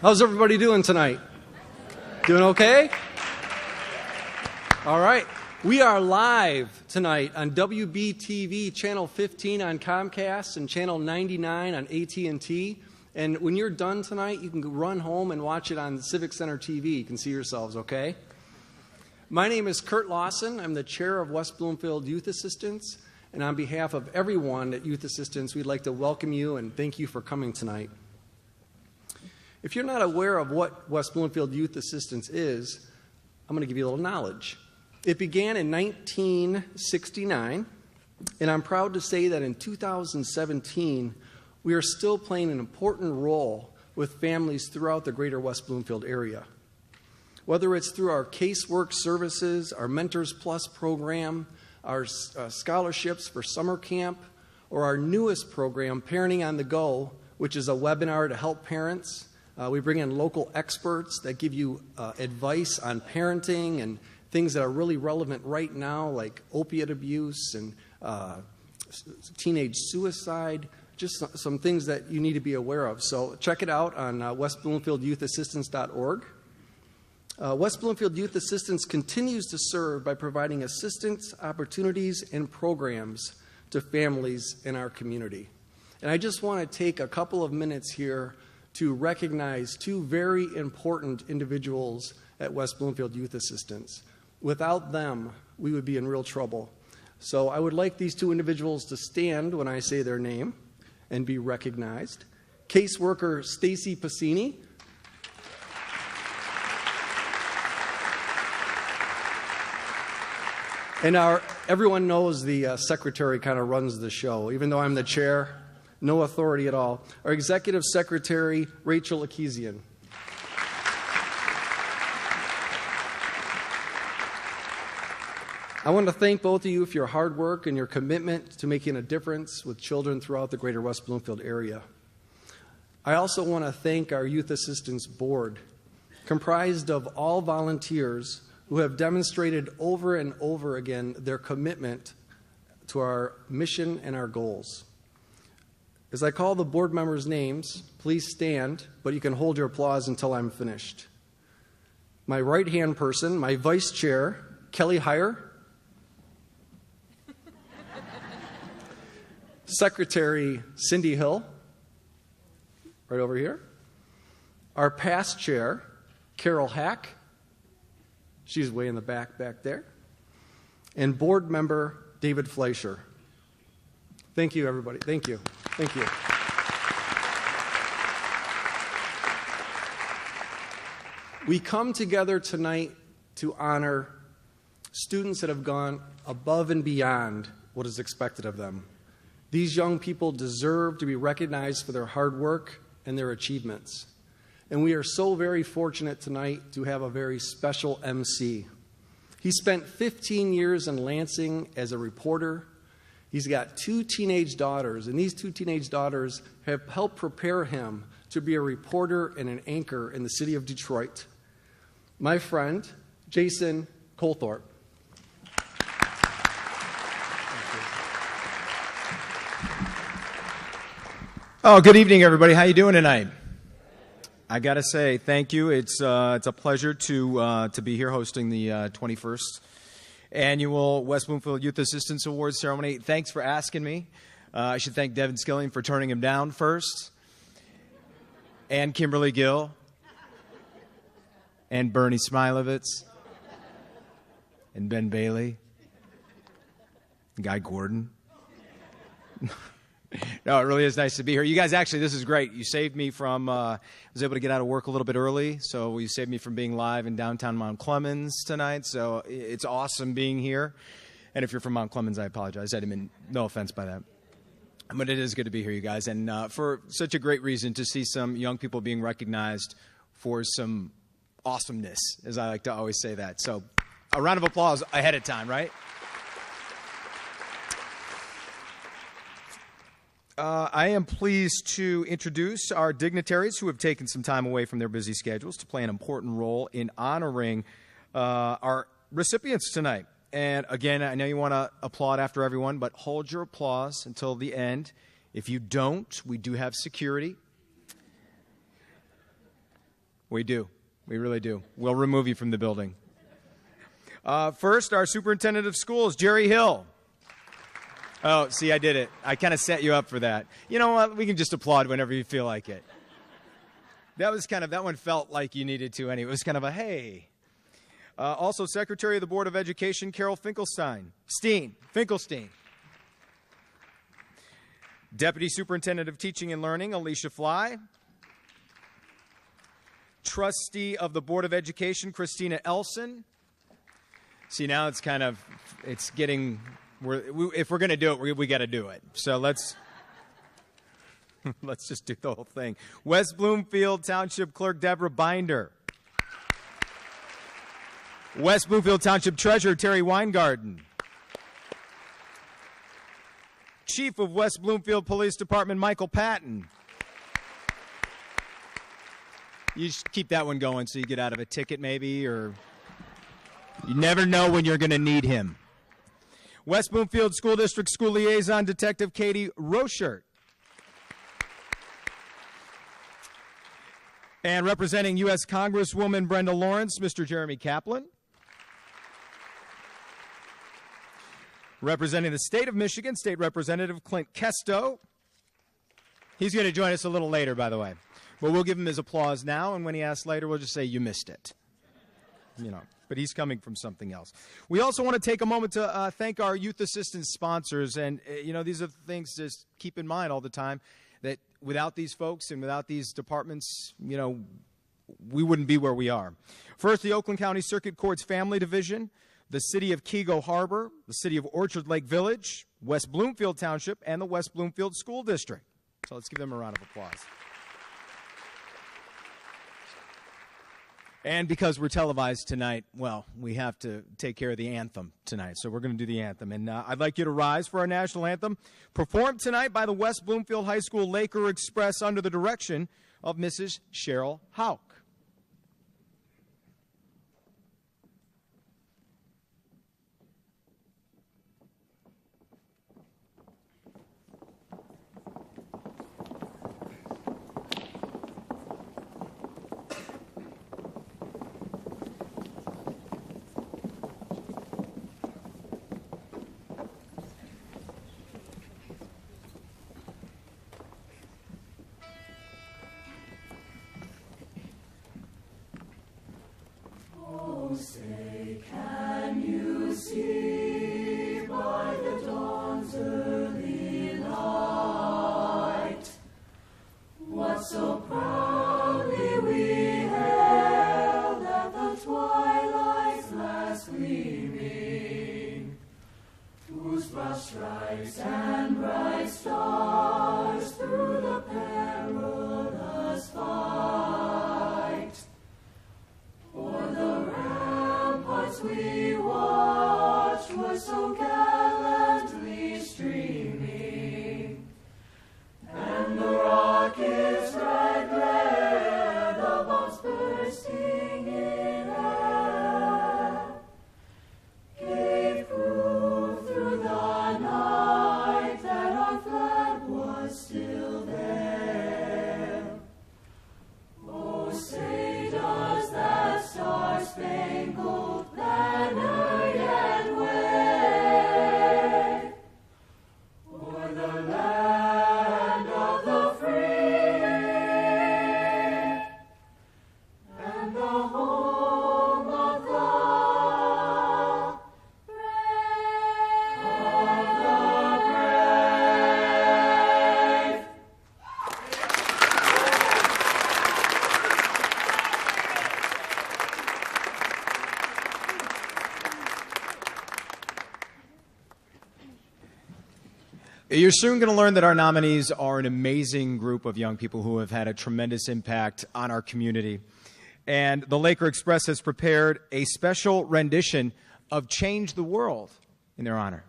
How's everybody doing tonight? Doing okay? All right. We are live tonight on WBTV Channel 15 on Comcast and Channel 99 on AT&T. And when you're done tonight, you can run home and watch it on Civic Center TV. You can see yourselves, okay? My name is Kurt Lawson. I'm the chair of West Bloomfield Youth Assistance. And on behalf of everyone at Youth Assistance, we'd like to welcome you and thank you for coming tonight. If you're not aware of what West Bloomfield Youth Assistance is, I'm going to give you a little knowledge. It began in 1969, and I'm proud to say that in 2017, we are still playing an important role with families throughout the greater West Bloomfield area. Whether it's through our casework services, our Mentors Plus program, our scholarships for summer camp, or our newest program, Parenting on the Go, which is a webinar to help parents. We bring in local experts that give you advice on parenting and things that are really relevant right now, like opiate abuse and teenage suicide, just some things that you need to be aware of. So check it out on westbloomfieldyouthAssistance.org. West Bloomfield Youth Assistance continues to serve by providing assistance, opportunities, and programs to families in our community. And I just want to take a couple of minutes here to recognize two very important individuals at West Bloomfield Youth Assistance. Without them, we would be in real trouble. So I would like these two individuals to stand when I say their name and be recognized. Caseworker Stacy Passini. And everyone knows the secretary kind of runs the show. Even though I'm the chair, no authority at all. Our executive secretary, Rachel Akizian. I want to thank both of you for your hard work and your commitment to making a difference with children throughout the greater West Bloomfield area. I also want to thank our Youth Assistance Board, comprised of all volunteers who have demonstrated over and over again their commitment to our mission and our goals. As I call the board members' names, please stand, but you can hold your applause until I'm finished. My right-hand person, my vice chair, Kelly Heyer. Secretary Cindy Hill, right over here. Our past chair, Carol Hack. She's way in the back there. And board member David Fleischer. Thank you, everybody. Thank you. Thank you. We come together tonight to honor students that have gone above and beyond what is expected of them. These young people deserve to be recognized for their hard work and their achievements. And we are so very fortunate tonight to have a very special MC. He spent 15 years in Lansing as a reporter. He's got two teenage daughters, and these two teenage daughters have helped prepare him to be a reporter and an anchor in the city of Detroit. My friend, Jason Colthorpe. Oh, good evening, everybody. How you doing tonight? I got to say, thank you. It's a pleasure to be here hosting the 21st Annual West Bloomfield Youth Assistance Awards Ceremony. Thanks for asking me. I should thank Devin Skilling for turning him down first, and Kimberly Gill, and Bernie Smilovitz, and Ben Bailey, and Guy Gordon. No, it really is nice to be here. You guys, actually, this is great. You saved me from, I was able to get out of work a little bit early, so you saved me from being live in downtown Mount Clemens tonight, so it's awesome being here. And if you're from Mount Clemens, I apologize. I didn't mean, no offense by that. But it is good to be here, you guys, and for such a great reason to see some young people being recognized for some awesomeness, as I like to always say that. So a round of applause ahead of time, right? I am pleased to introduce our dignitaries who have taken some time away from their busy schedules to play an important role in honoring our recipients tonight. And again, I know you want to applaud after everyone, but hold your applause until the end. If you don't, we do have security. We do. We really do. We'll remove you from the building. First, our superintendent of schools, Jerry Hill. Oh, see, I did it. I kind of set you up for that. You know what? We can just applaud whenever you feel like it. That one felt like you needed to anyway. It was kind of a hey. Also, Secretary of the Board of Education, Carol Finkelstein. Finkelstein. Deputy Superintendent of Teaching and Learning, Alicia Fly. Trustee of the Board of Education, Christina Elson. See, now it's getting, if we're going to do it, we got to do it. So let's just do the whole thing. West Bloomfield Township Clerk, Deborah Binder. West Bloomfield Township Treasurer, Terry Weingarten. Chief of West Bloomfield Police Department, Michael Patton. You just keep that one going so you get out of a ticket maybe, or you never know when you're going to need him. West Bloomfield School District School Liaison, Detective Katie Rochert. And representing U.S. Congresswoman Brenda Lawrence, Mr. Jeremy Kaplan. Representing the state of Michigan, State Representative Clint Kesto. He's going to join us a little later, by the way. But we'll give him his applause now, and when he asks later, we'll just say, you missed it. But he's coming from something else. We also want to take a moment to thank our youth assistance sponsors. And, these are things to keep in mind all the time, that without these folks and without these departments, we wouldn't be where we are. First, the Oakland County Circuit Court's Family Division, the City of Keego Harbor, the City of Orchard Lake Village, West Bloomfield Township, and the West Bloomfield School District. So let's give them a round of applause. And because we're televised tonight, well, we have to take care of the anthem tonight. So we're going to do the anthem. And I'd like you to rise for our national anthem, performed tonight by the West Bloomfield High School Laker Express under the direction of Mrs. Cheryl Hauk. Say, can you see by the dawn's early light what so proudly we hailed at the twilight's last gleaming, whose broad stripes and bright stars through the perilous fight o'er the ramparts we watched were so gallantly streaming, and the rockets' red glare, the bombs bursting in air, gave proof through the night that our flag was still there. Oh, say does that star-spangled banner yet wave o'er the land of the free and the home of the brave. You're soon going to learn that our nominees are an amazing group of young people who have had a tremendous impact on our community. And the Laker Express has prepared a special rendition of Change the World in their honor.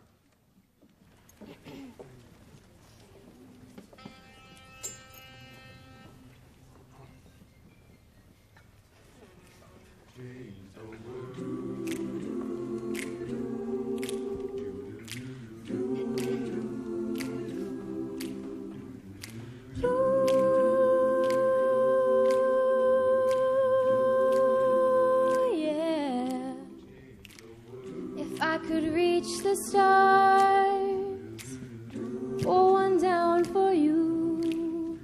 could reach the stars, pour one down for you,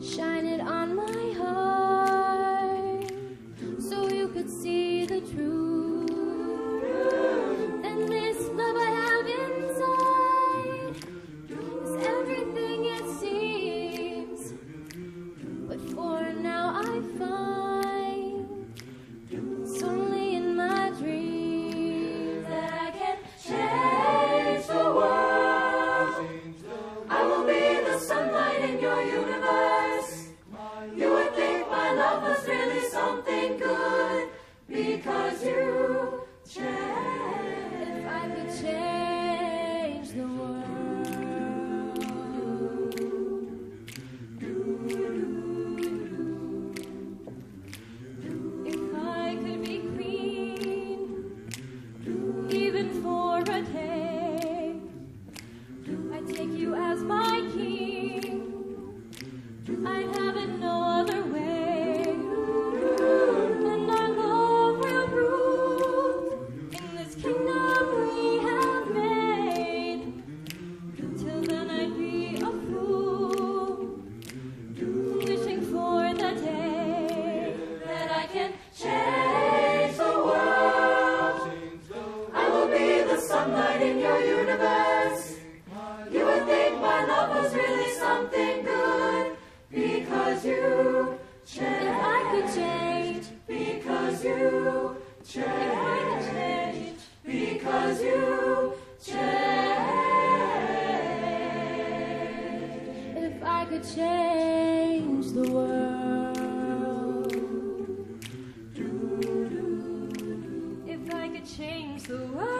shine it on my heart, so you could see the truth. Then this love I have inside is everything it seems, but for now I find it's only in my dreams that I can change the world. I will be the sunlight in your universe. You would think my love was really something good, because you changed. If I could change the world, if I could be queen, even for a day, I'd take you as my king. I'd have it no other way. And our love will rule in this kingdom we have made. Till then I'd be a fool, wishing for the day that I can change the world. I will be the sunlight in your universe. You would think my love was really something good, because you changed. If I could change, because you changed. If I could change, because you changed. If I could change the world, if I could change the world.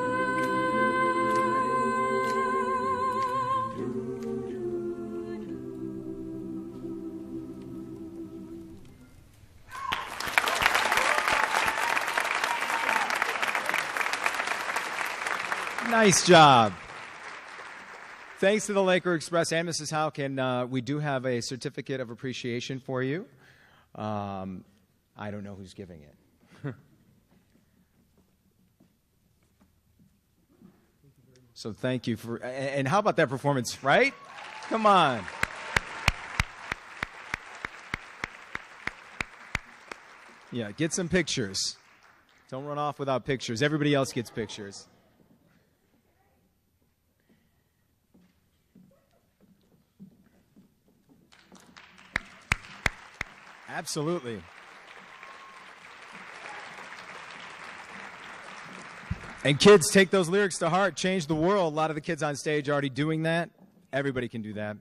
Nice job. Thanks to the Laker Express and Mrs. Houken. We do have a certificate of appreciation for you. I don't know who's giving it. So thank you for, and how about that performance, right? Come on. Yeah, get some pictures. Don't run off without pictures. Everybody else gets pictures. Absolutely. And kids, take those lyrics to heart. Change the world. A lot of the kids on stage are already doing that. Everybody can do that.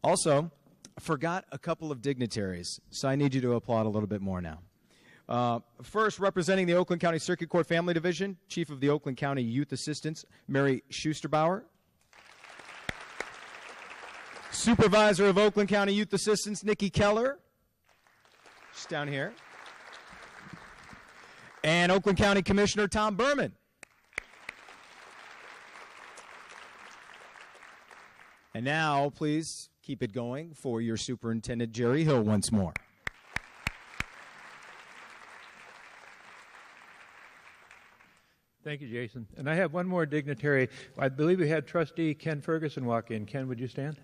Also, I forgot a couple of dignitaries, so I need you to applaud a little bit more now. First, representing the Oakland County Circuit Court Family Division, Chief of the Oakland County Youth Assistance, Mary Schusterbauer. Supervisor of Oakland County Youth Assistance, Nikki Keller. She's down here. And Oakland County Commissioner Tom Berman. And now, please keep it going for your Superintendent Jerry Hill once more. Thank you, Jason. And I have one more dignitary. I believe we had Trustee Ken Ferguson walk in. Ken, would you stand?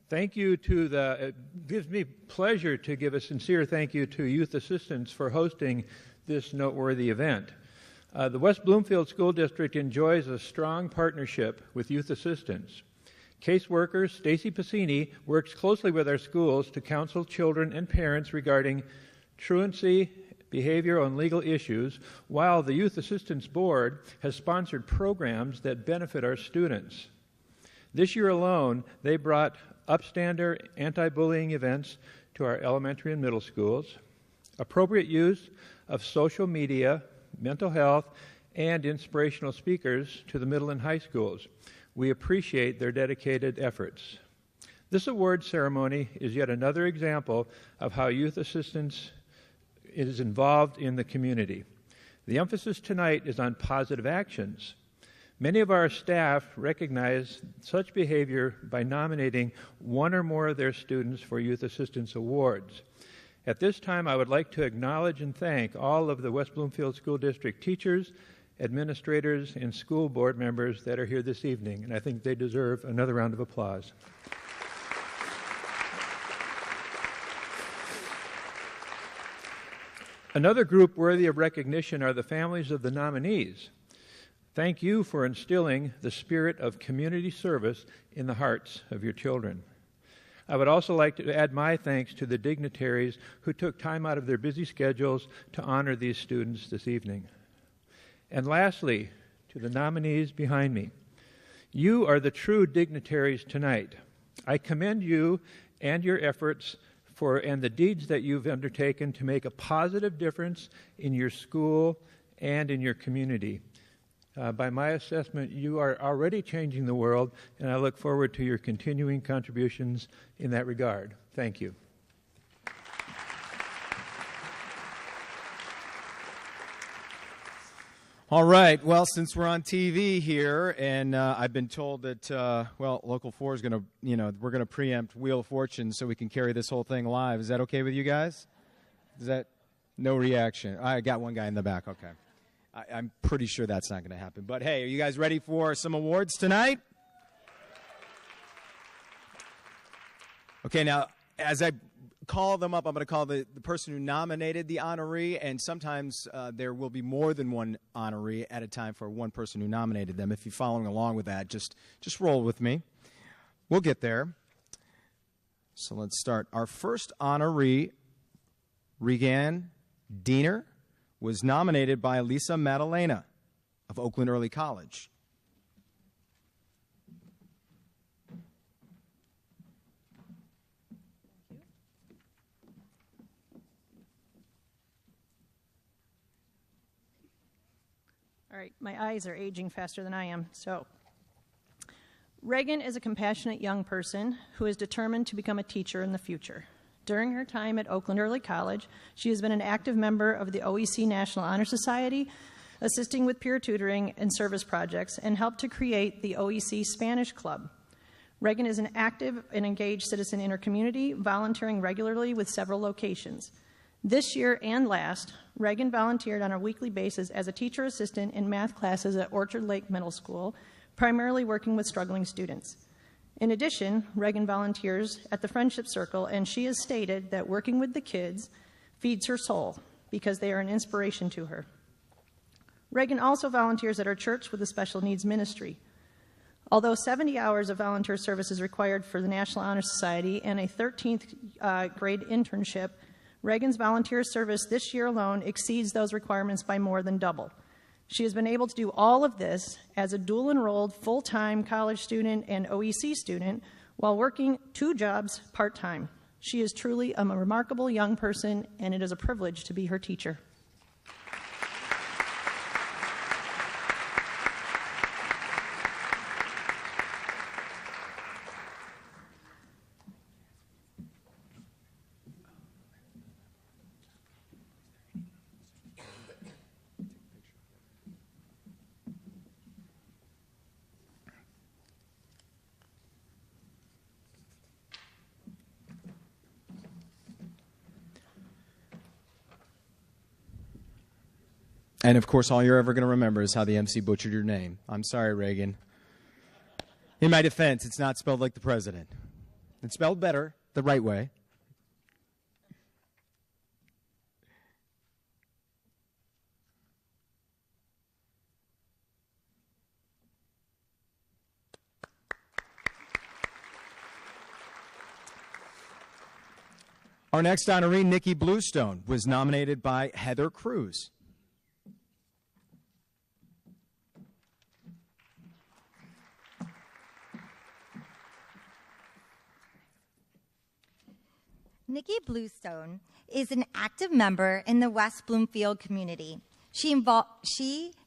Thank you to it gives me pleasure to give a sincere thank you to Youth Assistance for hosting this noteworthy event. The West Bloomfield School District enjoys a strong partnership with Youth Assistance. Caseworker Stacy Passini works closely with our schools to counsel children and parents regarding truancy, behavioral, and legal issues, while the Youth Assistance Board has sponsored programs that benefit our students. This year alone, they brought upstander anti-bullying events to our elementary and middle schools, appropriate use of social media, mental health, and inspirational speakers to the middle and high schools. We appreciate their dedicated efforts. This award ceremony is yet another example of how Youth Assistance is involved in the community. The emphasis tonight is on positive actions, Many of our staff recognize such behavior by nominating one or more of their students for Youth Assistance Awards. At this time, I would like to acknowledge and thank all of the West Bloomfield School District teachers, administrators, and school board members that are here this evening, and I think they deserve another round of applause. Another group worthy of recognition are the families of the nominees. Thank you for instilling the spirit of community service in the hearts of your children. I would also like to add my thanks to the dignitaries who took time out of their busy schedules to honor these students this evening. And lastly, to the nominees behind me, you are the true dignitaries tonight. I commend you and your efforts and the deeds that you've undertaken to make a positive difference in your school and in your community. By my assessment, you are already changing the world, and I look forward to your continuing contributions in that regard. Thank you. All right. Well, since we're on TV here, and I've been told that, Local 4 is going to, we're going to preempt Wheel of Fortune so we can carry this whole thing live. Is that okay with you guys? Is that no reaction? I got one guy in the back. Okay. I'm pretty sure that's not going to happen. But, hey, are you guys ready for some awards tonight? Okay, now, as I call them up, I'm going to call the person who nominated the honoree, and sometimes there will be more than one honoree at a time for one person who nominated them. If you're following along with that, just roll with me. We'll get there. So let's start. Our first honoree, Reagan Diener, was nominated by Lisa Madalena of Oakland Early College. All right, my eyes are aging faster than I am. So, Reagan is a compassionate young person who is determined to become a teacher in the future. During her time at Oakland Early College, she has been an active member of the OEC National Honor Society, assisting with peer tutoring and service projects, and helped to create the OEC Spanish Club. Reagan is an active and engaged citizen in her community, volunteering regularly with several locations. This year and last, Reagan volunteered on a weekly basis as a teacher assistant in math classes at Orchard Lake Middle School, primarily working with struggling students. In addition, Reagan volunteers at the Friendship Circle, and she has stated that working with the kids feeds her soul because they are an inspiration to her. Reagan also volunteers at her church with the Special Needs Ministry. Although 70 hours of volunteer service is required for the National Honor Society and a 13th grade internship, Reagan's volunteer service this year alone exceeds those requirements by more than double. She has been able to do all of this as a dual-enrolled full-time college student and OEC student while working 2 jobs part-time. She is truly a remarkable young person, and it is a privilege to be her teacher. And, of course, all you're ever going to remember is how the MC butchered your name. I'm sorry, Reagan. In my defense, it's not spelled like the president. It's spelled better, the right way. Our next honoree, Nikki Bluestone, was nominated by Heather Cruz. Nikki Bluestone is an active member in the West Bloomfield community. She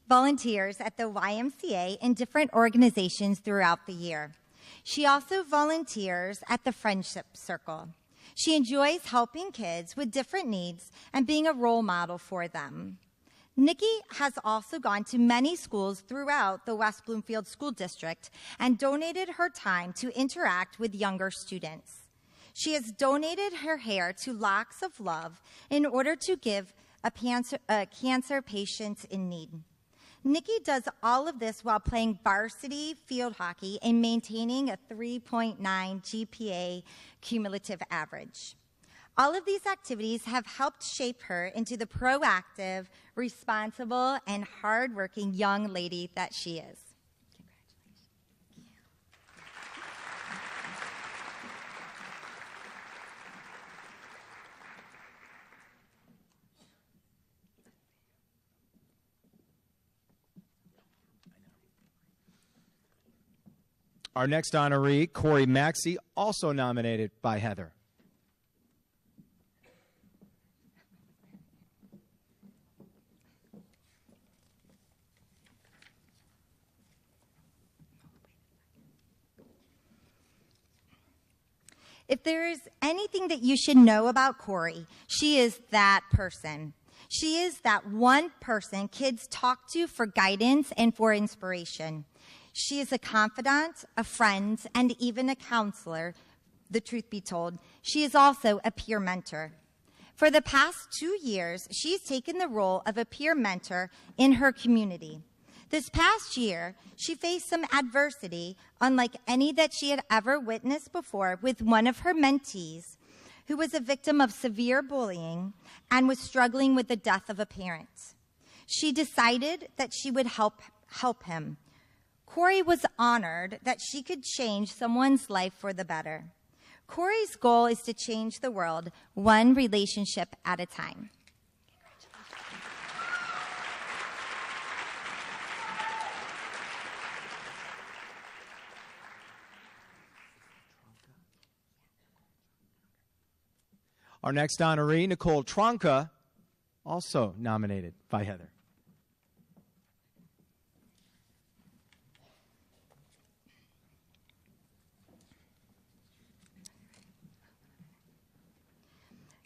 volunteers at the YMCA and different organizations throughout the year. She also volunteers at the Friendship Circle. She enjoys helping kids with different needs and being a role model for them. Nikki has also gone to many schools throughout the West Bloomfield School District and donated her time to interact with younger students. She has donated her hair to Locks of Love in order to give a cancer patient in need. Nikki does all of this while playing varsity field hockey and maintaining a 3.9 GPA cumulative average. All of these activities have helped shape her into the proactive, responsible, and hardworking young lady that she is. Our next honoree, Corey Maxey, also nominated by Heather. If there is anything that you should know about Corey, she is that person. She is that one person kids talk to for guidance and for inspiration. She is a confidant, a friend, and even a counselor, the truth be told. She is also a peer mentor. For the past 2 years, she's taken the role of a peer mentor in her community. This past year, she faced some adversity unlike any that she had ever witnessed before with one of her mentees who was a victim of severe bullying and was struggling with the death of a parent. She decided that she would help him. Corey was honored that she could change someone's life for the better. Corey's goal is to change the world one relationship at a time. Our next honoree, Nicole Tronka, also nominated by Heather.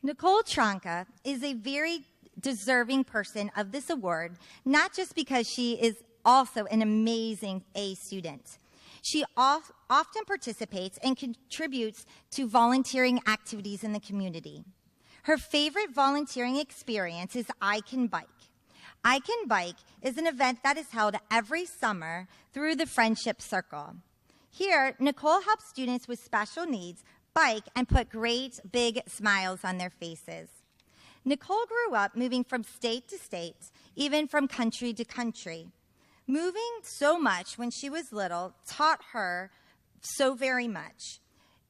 Nicole Tronka is a very deserving person of this award, not just because she is also an amazing A student. She often participates and contributes to volunteering activities in the community. Her favorite volunteering experience is I Can Bike. I Can Bike is an event that is held every summer through the Friendship Circle. Here, Nicole helps students with special needs bike and put great big smiles on their faces. Nicole grew up moving from state to state, even from country to country. Moving so much when she was little taught her so very much.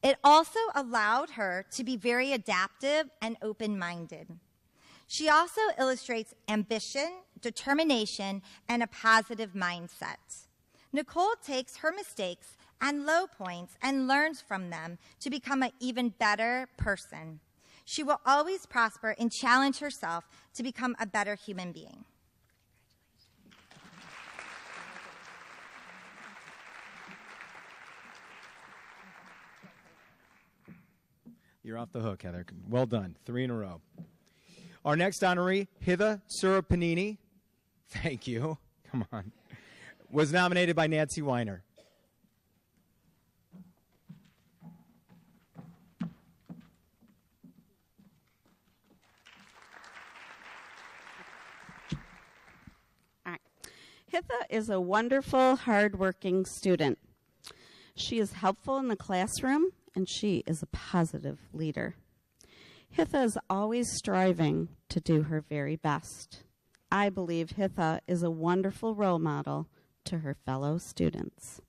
It also allowed her to be very adaptive and open-minded. She also illustrates ambition, determination, and a positive mindset. Nicole takes her mistakes and low points and learns from them to become an even better person. She will always prosper and challenge herself to become a better human being. You're off the hook, Heather. Well done. 3 in a row. Our next honoree, Hitha Surapanini. Thank you. Come on. Was nominated by Nancy Weiner. Hitha is a wonderful, hardworking student. She is helpful in the classroom, and she is a positive leader. Hitha is always striving to do her very best. I believe Hitha is a wonderful role model to her fellow students.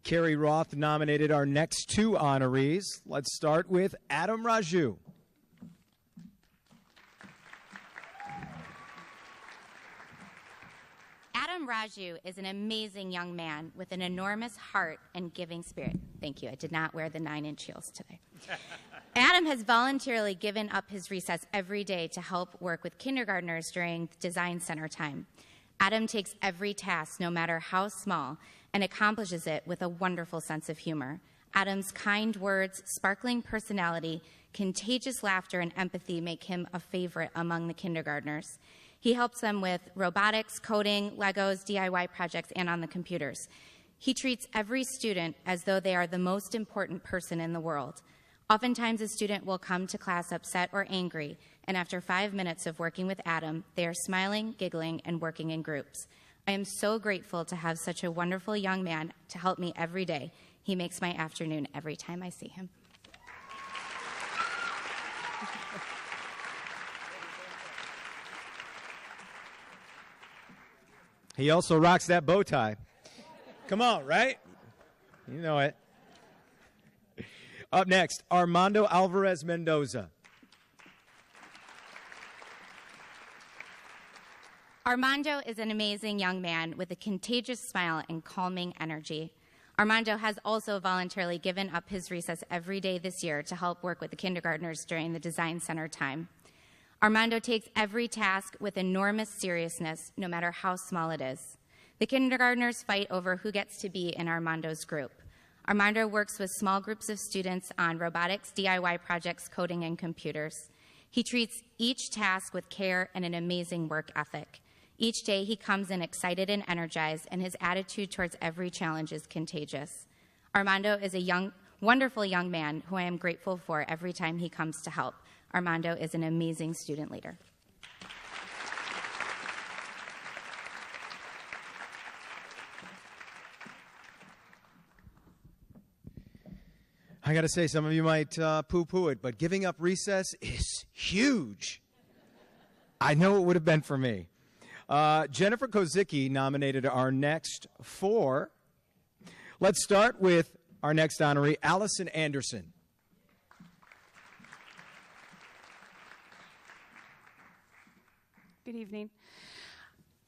Carrie Roth nominated our next 2 honorees. Let's start with Adam Raju. Adam Raju is an amazing young man with an enormous heart and giving spirit. Thank you. I did not wear the 9-inch heels today. Adam has voluntarily given up his recess every day to help work with kindergartners during design center time. Adam takes every task, no matter how small, and accomplishes it with a wonderful sense of humor. Adam's kind words, sparkling personality, contagious laughter, and empathy make him a favorite among the kindergartners. He helps them with robotics, coding, Legos, DIY projects, and on the computers. He treats every student as though they are the most important person in the world. Oftentimes, a student will come to class upset or angry, and after 5 minutes of working with Adam, they are smiling, giggling, and working in groups. I am so grateful to have such a wonderful young man to help me every day. He makes my afternoon every time I see him. He also rocks that bow tie. Come on, right? You know it. Up next, Armando Alvarez Mendoza. Armando is an amazing young man with a contagious smile and calming energy. Armando has also voluntarily given up his recess every day this year to help work with the kindergartners during the Design Center time. Armando takes every task with enormous seriousness, no matter how small it is. The kindergartners fight over who gets to be in Armando's group. Armando works with small groups of students on robotics, DIY projects, coding, and computers. He treats each task with care and an amazing work ethic. Each day he comes in excited and energized, and his attitude towards every challenge is contagious. Armando is a wonderful young man who I am grateful for every time he comes to help. Armando is an amazing student leader. I got to say, some of you might poo-poo it, but giving up recess is huge. I know it would have been for me. Jennifer Kozicki nominated our next four. Let's start with our next honoree, Alison Anderson. Good evening.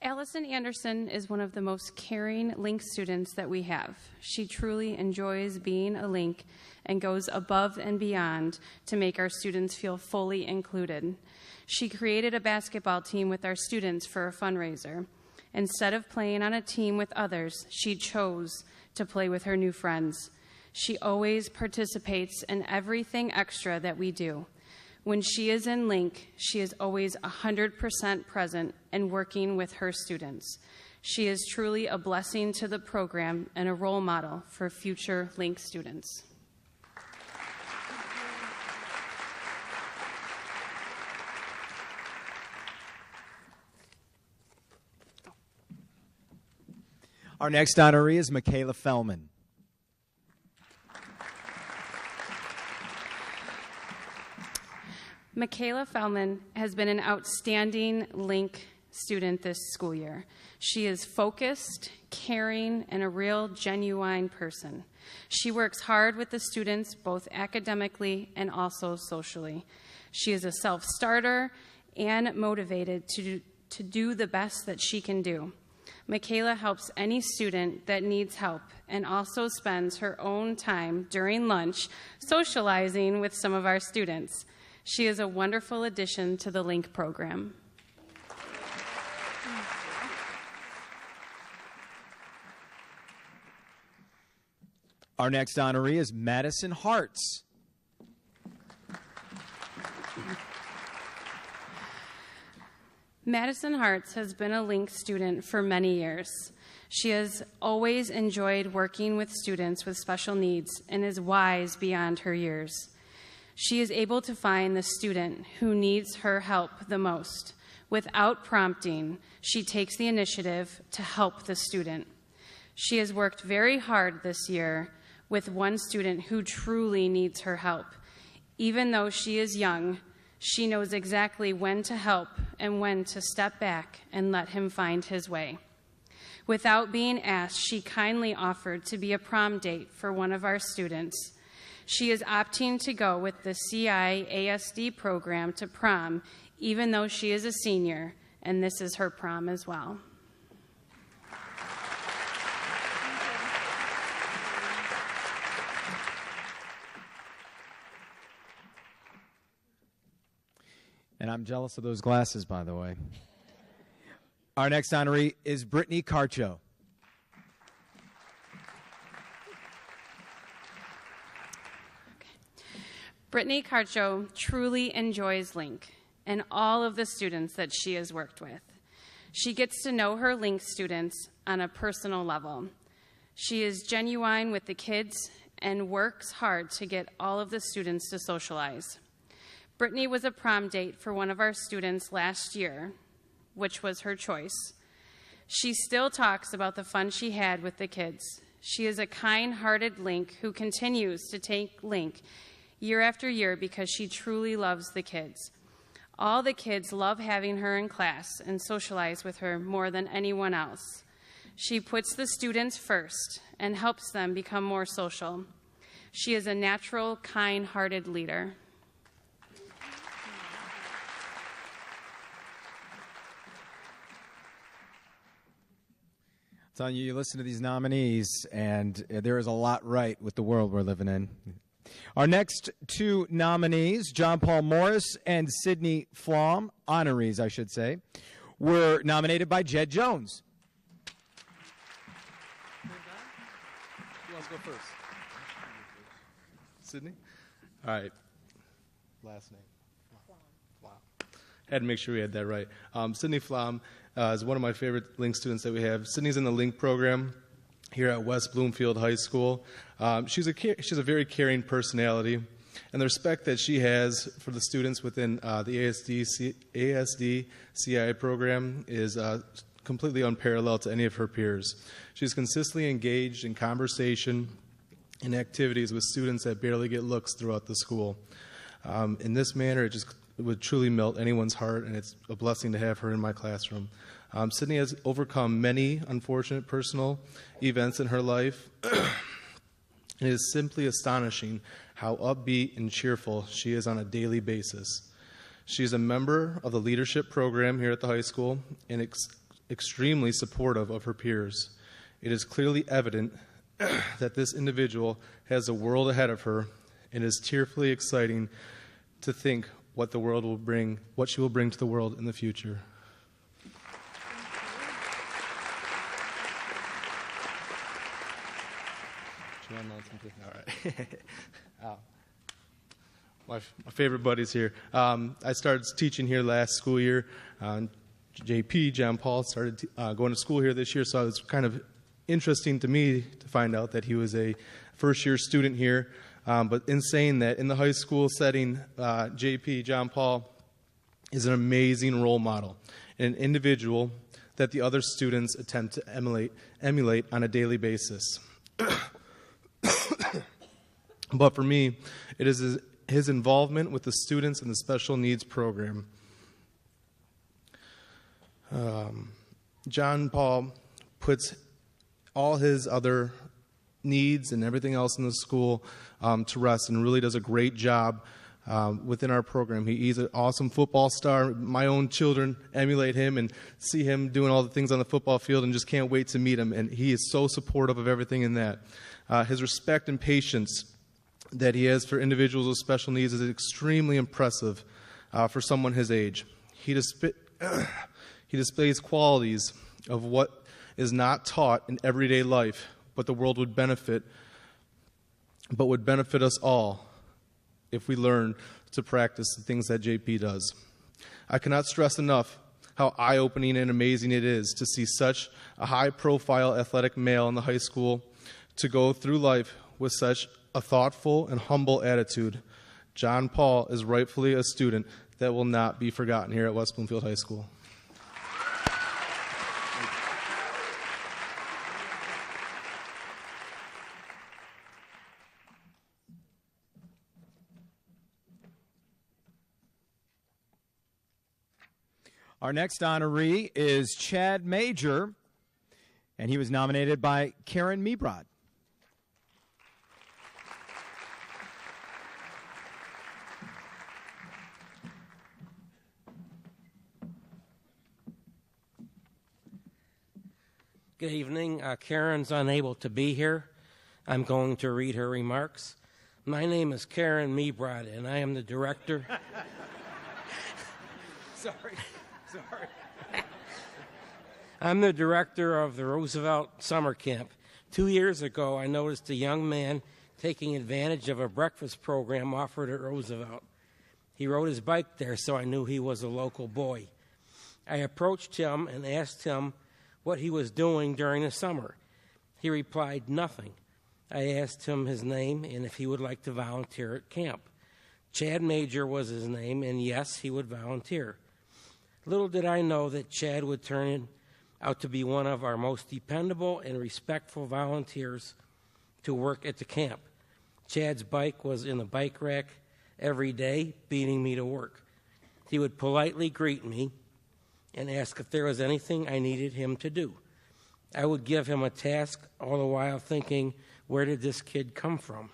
Alison Anderson is one of the most caring Link students that we have. She truly enjoys being a Link and goes above and beyond to make our students feel fully included. She created a basketball team with our students for a fundraiser. Instead of playing on a team with others, she chose to play with her new friends. She always participates in everything extra that we do. When she is in Link, she is always 100% present and working with her students. She is truly a blessing to the program and a role model for future Link students. Our next honoree is Makayla Fellman. Makayla Fagan has been an outstanding Link student this school year. She is focused, caring, and a real genuine person. She works hard with the students, both academically and also socially. She is a self-starter and motivated to do the best that she can do. Makayla helps any student that needs help and also spends her own time during lunch socializing with some of our students. She is a wonderful addition to the Link program. Our next honoree is Madison Hartz. Madison Hartz has been a Link student for many years. She has always enjoyed working with students with special needs and is wise beyond her years. She is able to find the student who needs her help the most. Without prompting, she takes the initiative to help the student. She has worked very hard this year with one student who truly needs her help. Even though she is young, she knows exactly when to help and when to step back and let him find his way. Without being asked, she kindly offered to be a prom date for one of our students. She is opting to go with the CIASD program to prom, even though she is a senior, and this is her prom as well. And I'm jealous of those glasses, by the way. Our next honoree is Brittany Carcho. Brittany Carcho truly enjoys Link and all of the students that she has worked with. She gets to know her Link students on a personal level. She is genuine with the kids and works hard to get all of the students to socialize. Brittany was a prom date for one of our students last year, which was her choice. She still talks about the fun she had with the kids. She is a kind-hearted Link who continues to take Link year after year because she truly loves the kids. All the kids love having her in class and socialize with her more than anyone else. She puts the students first and helps them become more social. She is a natural, kind-hearted leader. I'm telling you, you listen to these nominees, and there is a lot right with the world we're living in. Our next two nominees, John Paul Morris and Sidney Flom, honorees, I should say, were nominated by Jed Jones. Who wants to go first? Sidney? All right. Last name. Flom. Had to make sure we had that right. Sidney Flom is one of my favorite Link students that we have. Sidney's in the Link program here at West Bloomfield High School. She's a very caring personality, and the respect that she has for the students within the ASD CI program is completely unparalleled to any of her peers. She's consistently engaged in conversation and activities with students that barely get looks throughout the school. In this manner, it would truly melt anyone's heart, and it's a blessing to have her in my classroom. Sidney has overcome many unfortunate personal events in her life. It is simply astonishing how upbeat and cheerful she is on a daily basis. She is a member of the leadership program here at the high school and extremely supportive of her peers. It is clearly evident that this individual has a world ahead of her, and it is tearfully exciting to think what the world will bring, what she will bring to the world in the future. All right. My favorite buddies here. I started teaching here last school year. JP, John Paul, started going to school here this year, so it was kind of interesting to me to find out that he was a first-year student here. But in saying that, in the high school setting, JP, John Paul, is an amazing role model, and an individual that the other students attempt to emulate on a daily basis. But for me, it is his involvement with the students in the special needs program. John Paul puts all his other needs and everything else in the school to rest, and really does a great job within our program. He's an awesome football star. My own children emulate him and see him doing all the things on the football field and just can't wait to meet him, and he is so supportive of everything in that. His respect and patience that he has for individuals with special needs is extremely impressive for someone his age. He displays qualities of what is not taught in everyday life, but the world would benefit us all if we learn to practice the things that JP does. I cannot stress enough how eye-opening and amazing it is to see such a high-profile athletic male in the high school to go through life with such a thoughtful and humble attitude. John Paul is rightfully a student that will not be forgotten here at West Bloomfield High School. Our next honoree is Chad Major, and he was nominated by Karen Mebrod. Good evening. Karen's unable to be here. I'm going to read her remarks. My name is Karen Mebrod, and I am the director. Sorry. I'm the director of the Roosevelt Summer Camp. 2 years ago, I noticed a young man taking advantage of a breakfast program offered at Roosevelt. He rode his bike there, so I knew he was a local boy. I approached him and asked him what he was doing during the summer. He replied, nothing. I asked him his name and if he would like to volunteer at camp. Chad Major was his name, and yes, he would volunteer. Little did I know that Chad would turn out to be one of our most dependable and respectful volunteers to work at the camp. Chad's bike was in the bike rack every day, beating me to work. He would politely greet me and ask if there was anything I needed him to do. I would give him a task, all the while thinking, where did this kid come from?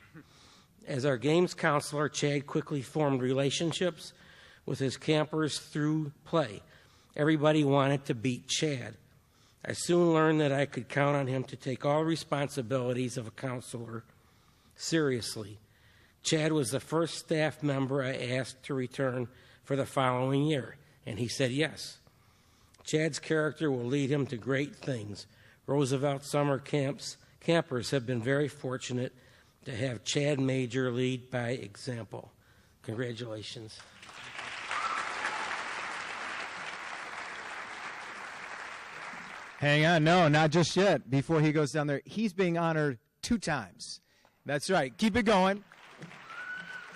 As our games counselor, Chad quickly formed relationships with his campers through play. Everybody wanted to beat Chad. I soon learned that I could count on him to take all responsibilities of a counselor seriously. Chad was the first staff member I asked to return for the following year, and he said yes. Chad's character will lead him to great things. Roosevelt Summer campers have been very fortunate to have Chad Major lead by example. Congratulations. Hang on, no, not just yet. Before he goes down there, he's being honored 2 times. That's right. Keep it going.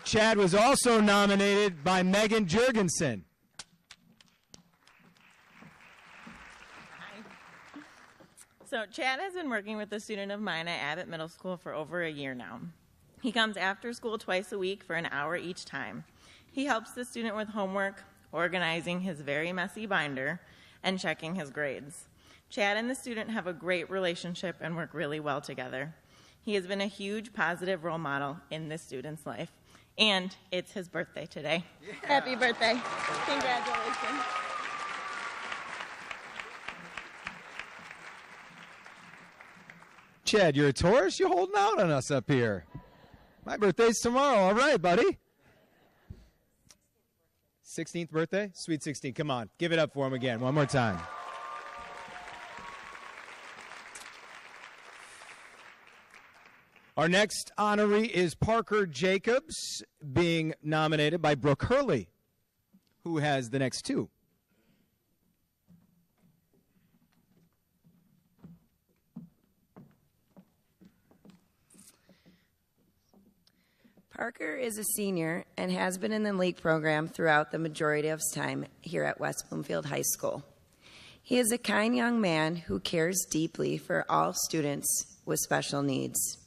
Chad was also nominated by Megan Jurgensen. So Chad has been working with a student of mine at Abbott Middle School for over a year now. He comes after school twice a week for an hour each time. He helps the student with homework, organizing his very messy binder, and checking his grades. Chad and the student have a great relationship and work really well together. He has been a huge positive role model in this student's life. And it's his birthday today. Yeah. Happy birthday. Congratulations. Chad, you're a Taurus? You're holding out on us up here. My birthday's tomorrow. All right, buddy. 16th birthday? Sweet 16. Come on. Give it up for him again. One more time. Our next honoree is Parker Jacobs, being nominated by Brooke Hurley, who has the next 2. Parker is a senior and has been in the league program throughout the majority of his time here at West Bloomfield High School. He is a kind young man who cares deeply for all students with special needs.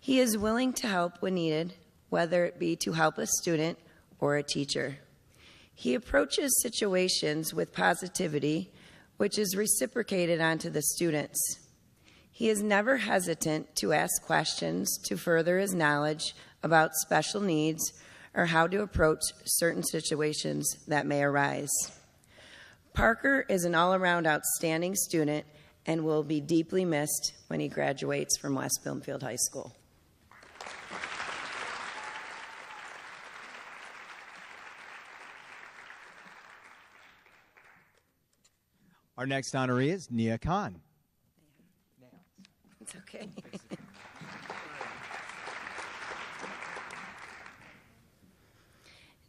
He is willing to help when needed, whether it be to help a student or a teacher. He approaches situations with positivity, which is reciprocated onto the students. He is never hesitant to ask questions to further his knowledge about special needs or how to approach certain situations that may arise. Parker is an all-around outstanding student and will be deeply missed when he graduates from West Bloomfield High School. Our next honoree is Neha Khan. It's okay.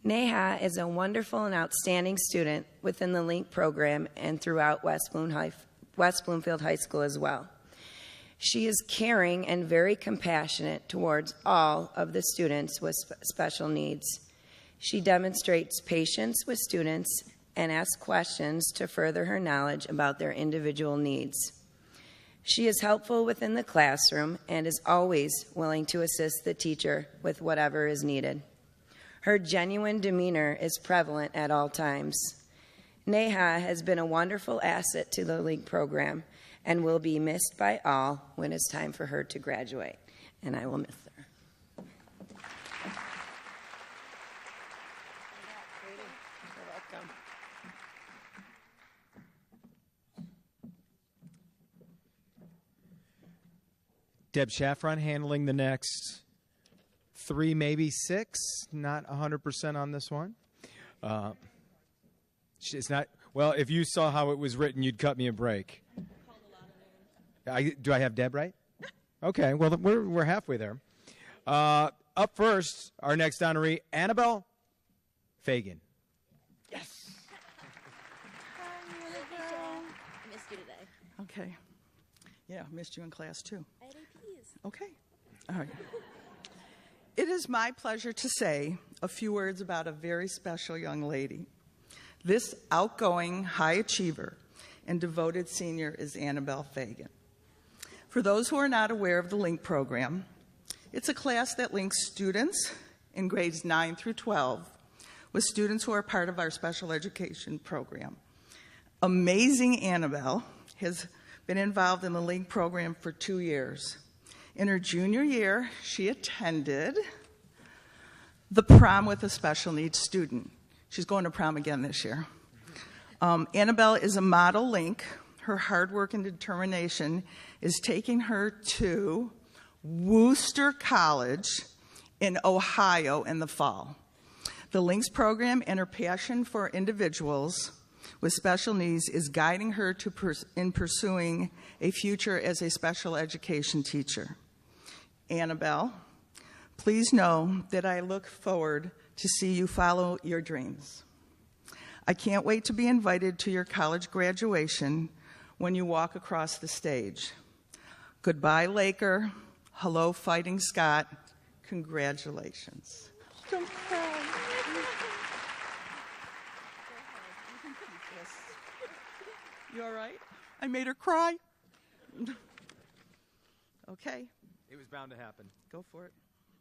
Neha is a wonderful and outstanding student within the LINK program and throughout West Bloomfield High School as well. She is caring and very compassionate towards all of the students with special needs. She demonstrates patience with students and asks questions to further her knowledge about their individual needs. She is helpful within the classroom and is always willing to assist the teacher with whatever is needed. Her genuine demeanor is prevalent at all times. Neha has been a wonderful asset to the LINK program and will be missed by all when it's time for her to graduate, and I will miss her. You're welcome. Deb Shaffron handling the next 3, maybe 6. Not 100% on this one. It's not. Well, if you saw how it was written, you'd cut me a break. Do I have Deb right? Okay, well, we're halfway there. Up first, our next honoree, Annabel Fagan. Yes. I missed you today. Okay. Yeah, missed you in class too. I had APs. Okay. All right. It is my pleasure to say a few words about a very special young lady. This outgoing high achiever and devoted senior is Annabel Fagan. For those who are not aware of the LINK program, it's a class that links students in grades 9 through 12 with students who are part of our special education program. Amazing Annabel has been involved in the LINK program for 2 years. In her junior year, she attended the prom with a special needs student. She's going to prom again this year. Annabel is a model LINK. Her hard work and determination is taking her to Worcester College in Ohio in the fall. The LINKS program and her passion for individuals with special needs is guiding her in pursuing a future as a special education teacher. Annabel, please know that I look forward to see you follow your dreams. I can't wait to be invited to your college graduation when you walk across the stage. Goodbye, Laker. Hello, Fighting Scott. Congratulations. Don't cry. You all right? I made her cry. Okay. It was bound to happen. Go for it.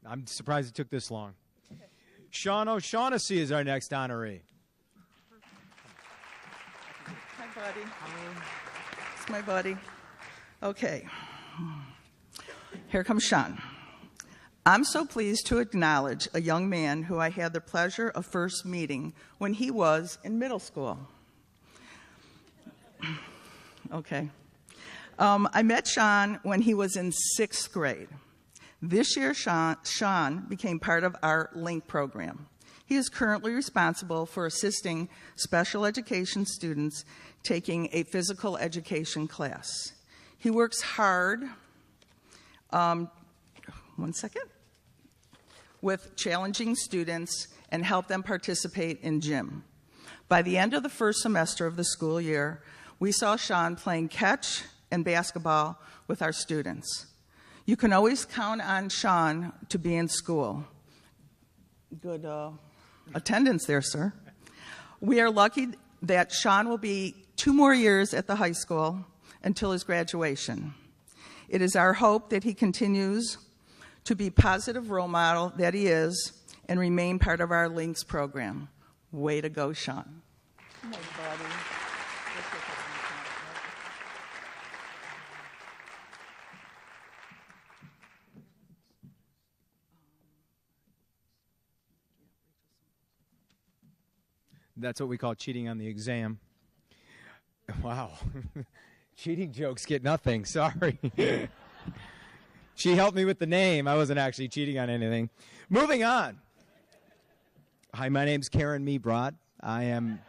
I'm surprised it took this long. Okay. Shawn O'Shaughnessy is our next honoree. Hi, buddy. It's my buddy. Okay. Here comes Shawn. I'm so pleased to acknowledge a young man who I had the pleasure of first meeting when he was in middle school. Okay. I met Shawn when he was in 6th grade. This year, Shawn became part of our LINK program. He is currently responsible for assisting special education students taking a physical education class. He works hard, with challenging students and help them participate in gym. By the end of the first semester of the school year, we saw Shawn playing catch and basketball with our students. You can always count on Shawn to be in school. Good attendance there, sir. We are lucky that Shawn will be 2 more years at the high school until his graduation. It is our hope that he continues to be positive role model that he is and remain part of our LINKS program. Way to go, Shawn. Come on, buddy. That's what we call cheating on the exam. Wow. Cheating jokes get nothing. Sorry. She helped me with the name. I wasn't actually cheating on anything. Moving on. Hi, my name's Karen Me Broad. I am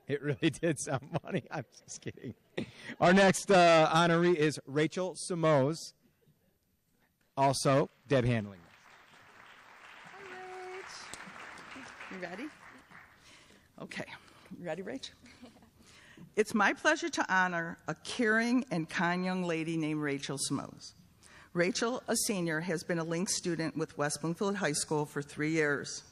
it really did sound funny. I'm just kidding. Our next honoree is Rachel Simoes. Also, Deb handling. You ready? Okay. You ready, Rach? It's my pleasure to honor a caring and kind young lady named Rachel Simoes. Rachel, a senior, has been a LINK student with West Bloomfield High School for 3 years.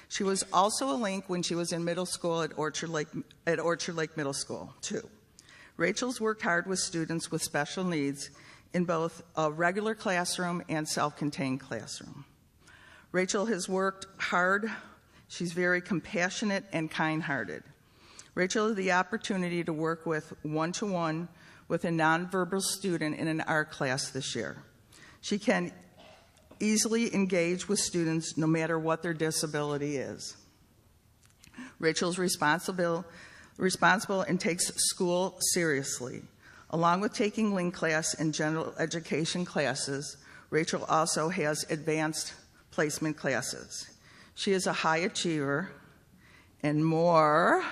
She was also a LINK when she was in middle school at Orchard Lake Middle School, too. Rachel's worked hard with students with special needs in both a regular classroom and self-contained classroom. Rachel has worked hard. She's very compassionate and kind-hearted. Rachel had the opportunity to work with one-to-one with a nonverbal student in an art class this year. She can easily engage with students no matter what their disability is. Rachel's responsible and takes school seriously. Along with taking LINK class and general education classes, Rachel also has advanced placement classes. She is a high achiever and, more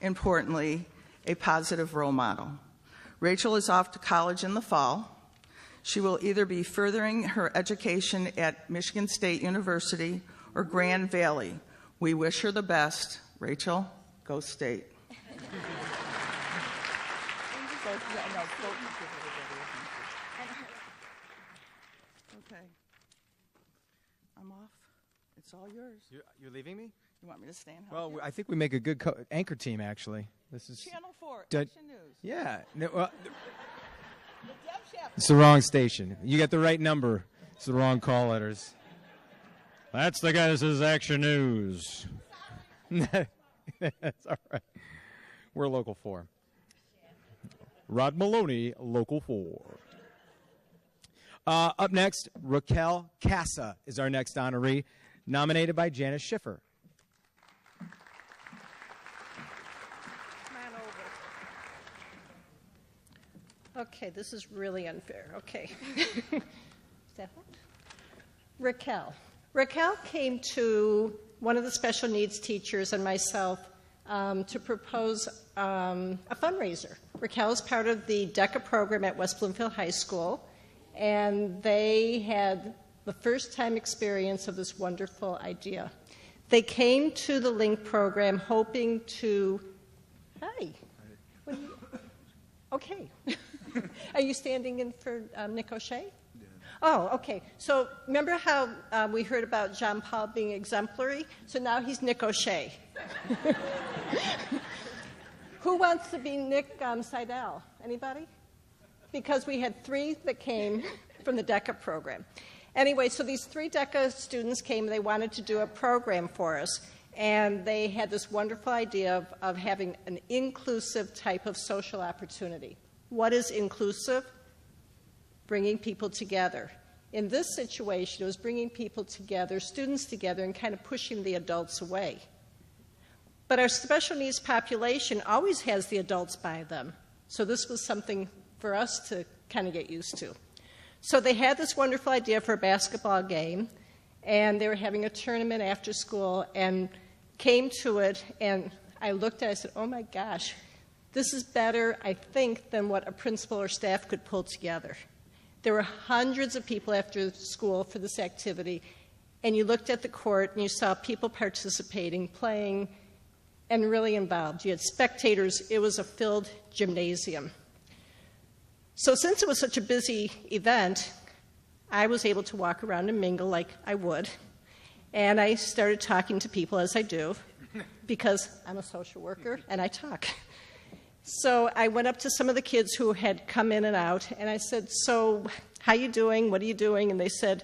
importantly, a positive role model. Rachel is off to college in the fall. She will either be furthering her education at Michigan State University or Grand Valley. We wish her the best. Rachel, go State. Okay. I'm off. It's all yours. You're leaving me? You want me to stand? Well, I think we make a good anchor team, actually. This is Channel 4, Action News. Yeah. No, well, it's the wrong station. You got the right number. It's the wrong call letters. That's the guy that says Action News. That's all right. We're Local 4. Rod Maloney, Local 4. Up next, Raquel Casa is our next honoree, nominated by Janice Schiffer. Okay, this is really unfair. Okay. Is that what? Raquel. Raquel came to one of the special needs teachers and myself to propose a fundraiser. Raquel is part of the DECA program at West Bloomfield High School, and they had the first time experience of this wonderful idea. They came to the LINK program hoping to, hi. What are you, okay. Are you standing in for Nick OShea? Yeah. Oh, okay. So remember how we heard about John Paul being exemplary? So now he's Nick OShea. Who wants to be Nick Seidel? Anybody? Because we had 3 that came from the DECA program. Anyway, so these 3 DECA students came. They wanted to do a program for us. And they had this wonderful idea of having an inclusive type of social opportunity. What is inclusive? Bringing people together. In this situation, it was bringing people together, students together, and kind of pushing the adults away. But our special needs population always has the adults by them. So this was something for us to kind of get used to. So they had this wonderful idea for a basketball game, and they were having a tournament after school, and came to it, and I looked at it and I said, oh my gosh, this is better, I think, than what a principal or staff could pull together. There were hundreds of people after school for this activity, and you looked at the court and you saw people participating, playing, and really involved. You had spectators. It was a filled gymnasium. So since it was such a busy event, I was able to walk around and mingle like I would, and I started talking to people as I do, because I'm a social worker and I talk. So I went up to some of the kids who had come in and out, and I said, so how you doing? What are you doing? And they said,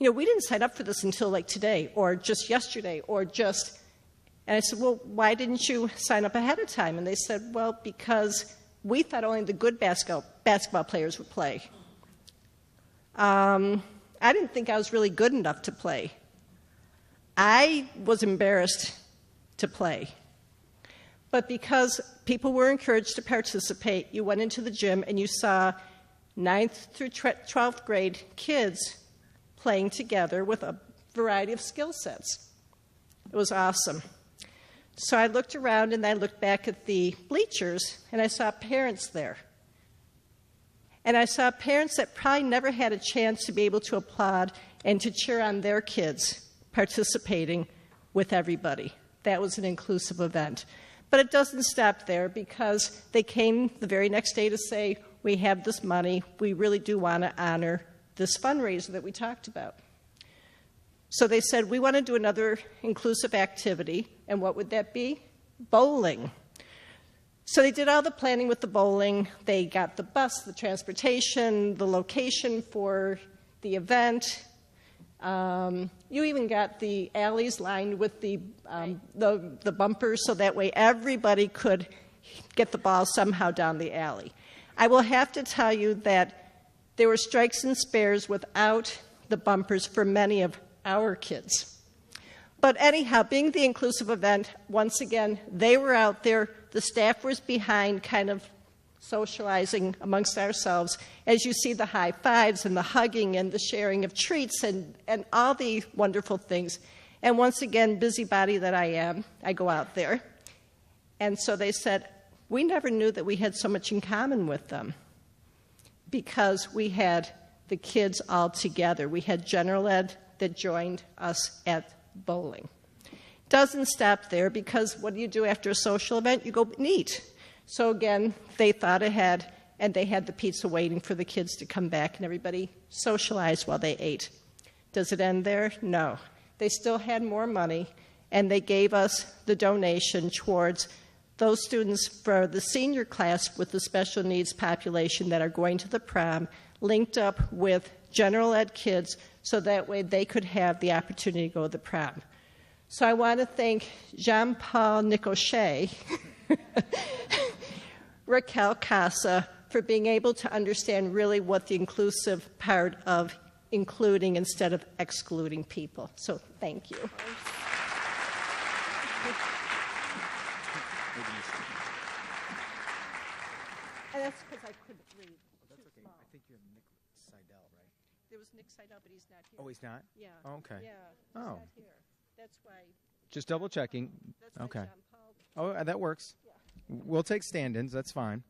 you know, we didn't sign up for this until like today, or just yesterday, or just... And I said, well, why didn't you sign up ahead of time? And they said, well, because we thought only the good basketball players would play. I didn't think I was really good enough to play. I was embarrassed to play. But because people were encouraged to participate, you went into the gym and you saw 9th through 12th grade kids playing together with a variety of skill sets. It was awesome. So I looked around and I looked back at the bleachers and I saw parents there. And I saw parents that probably never had a chance to be able to applaud and to cheer on their kids participating with everybody. That was an inclusive event. But it doesn't stop there, because they came the very next day to say, we have this money, we really do want to honor this fundraiser that we talked about. So they said, we want to do another inclusive activity, and what would that be? Bowling. So they did all the planning with the bowling. They got the bus, the transportation, the location for the event. You even got the alleys lined with the bumpers, so that way everybody could get the ball somehow down the alley. I will have to tell you that there were strikes and spares without the bumpers for many of our kids. But anyhow, being the inclusive event, once again, they were out there, the staff was behind, kind of socializing amongst ourselves, as you see the high fives and the hugging and the sharing of treats and all the wonderful things. And once again, busybody that I am, I go out there. And so they said, we never knew that we had so much in common with them because we had the kids all together. We had general ed that joined us at bowling. Doesn't stop there because what do you do after a social event? You go and eat. So again, they thought ahead and they had the pizza waiting for the kids to come back and everybody socialized while they ate. Does it end there? No. They still had more money and they gave us the donation towards those students for the senior class with the special needs population that are going to the prom, linked up with general ed kids so that way they could have the opportunity to go to the prom. So I want to thank Jean-Paul Nicochet, Raquel Casa, for being able to understand really what the inclusive part of including instead of excluding people. So thank you. And that's because I couldn't read. That's okay. I think you have Nick Seidel, right? There was Nick Seidel, but he's not here. Oh, he's not? Yeah. Oh, okay. Yeah, he's Oh. not here. That's why. Just double checking. That's why Okay. Jean-Paul. Oh, that works. Yeah. We'll take stand-ins. That's fine.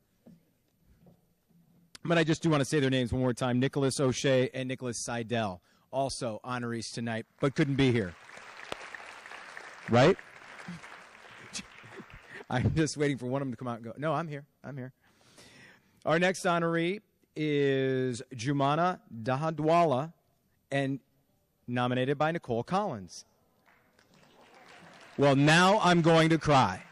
But I just do want to say their names one more time. Nicholas O'Shea and Nicholas Seidel, also honorees tonight, but couldn't be here. Right? I'm just waiting for one of them to come out and go, no, I'm here. I'm here. Our next honoree is Jumana Dahadwala, and nominated by Nicole Collins. Well, now I'm going to cry.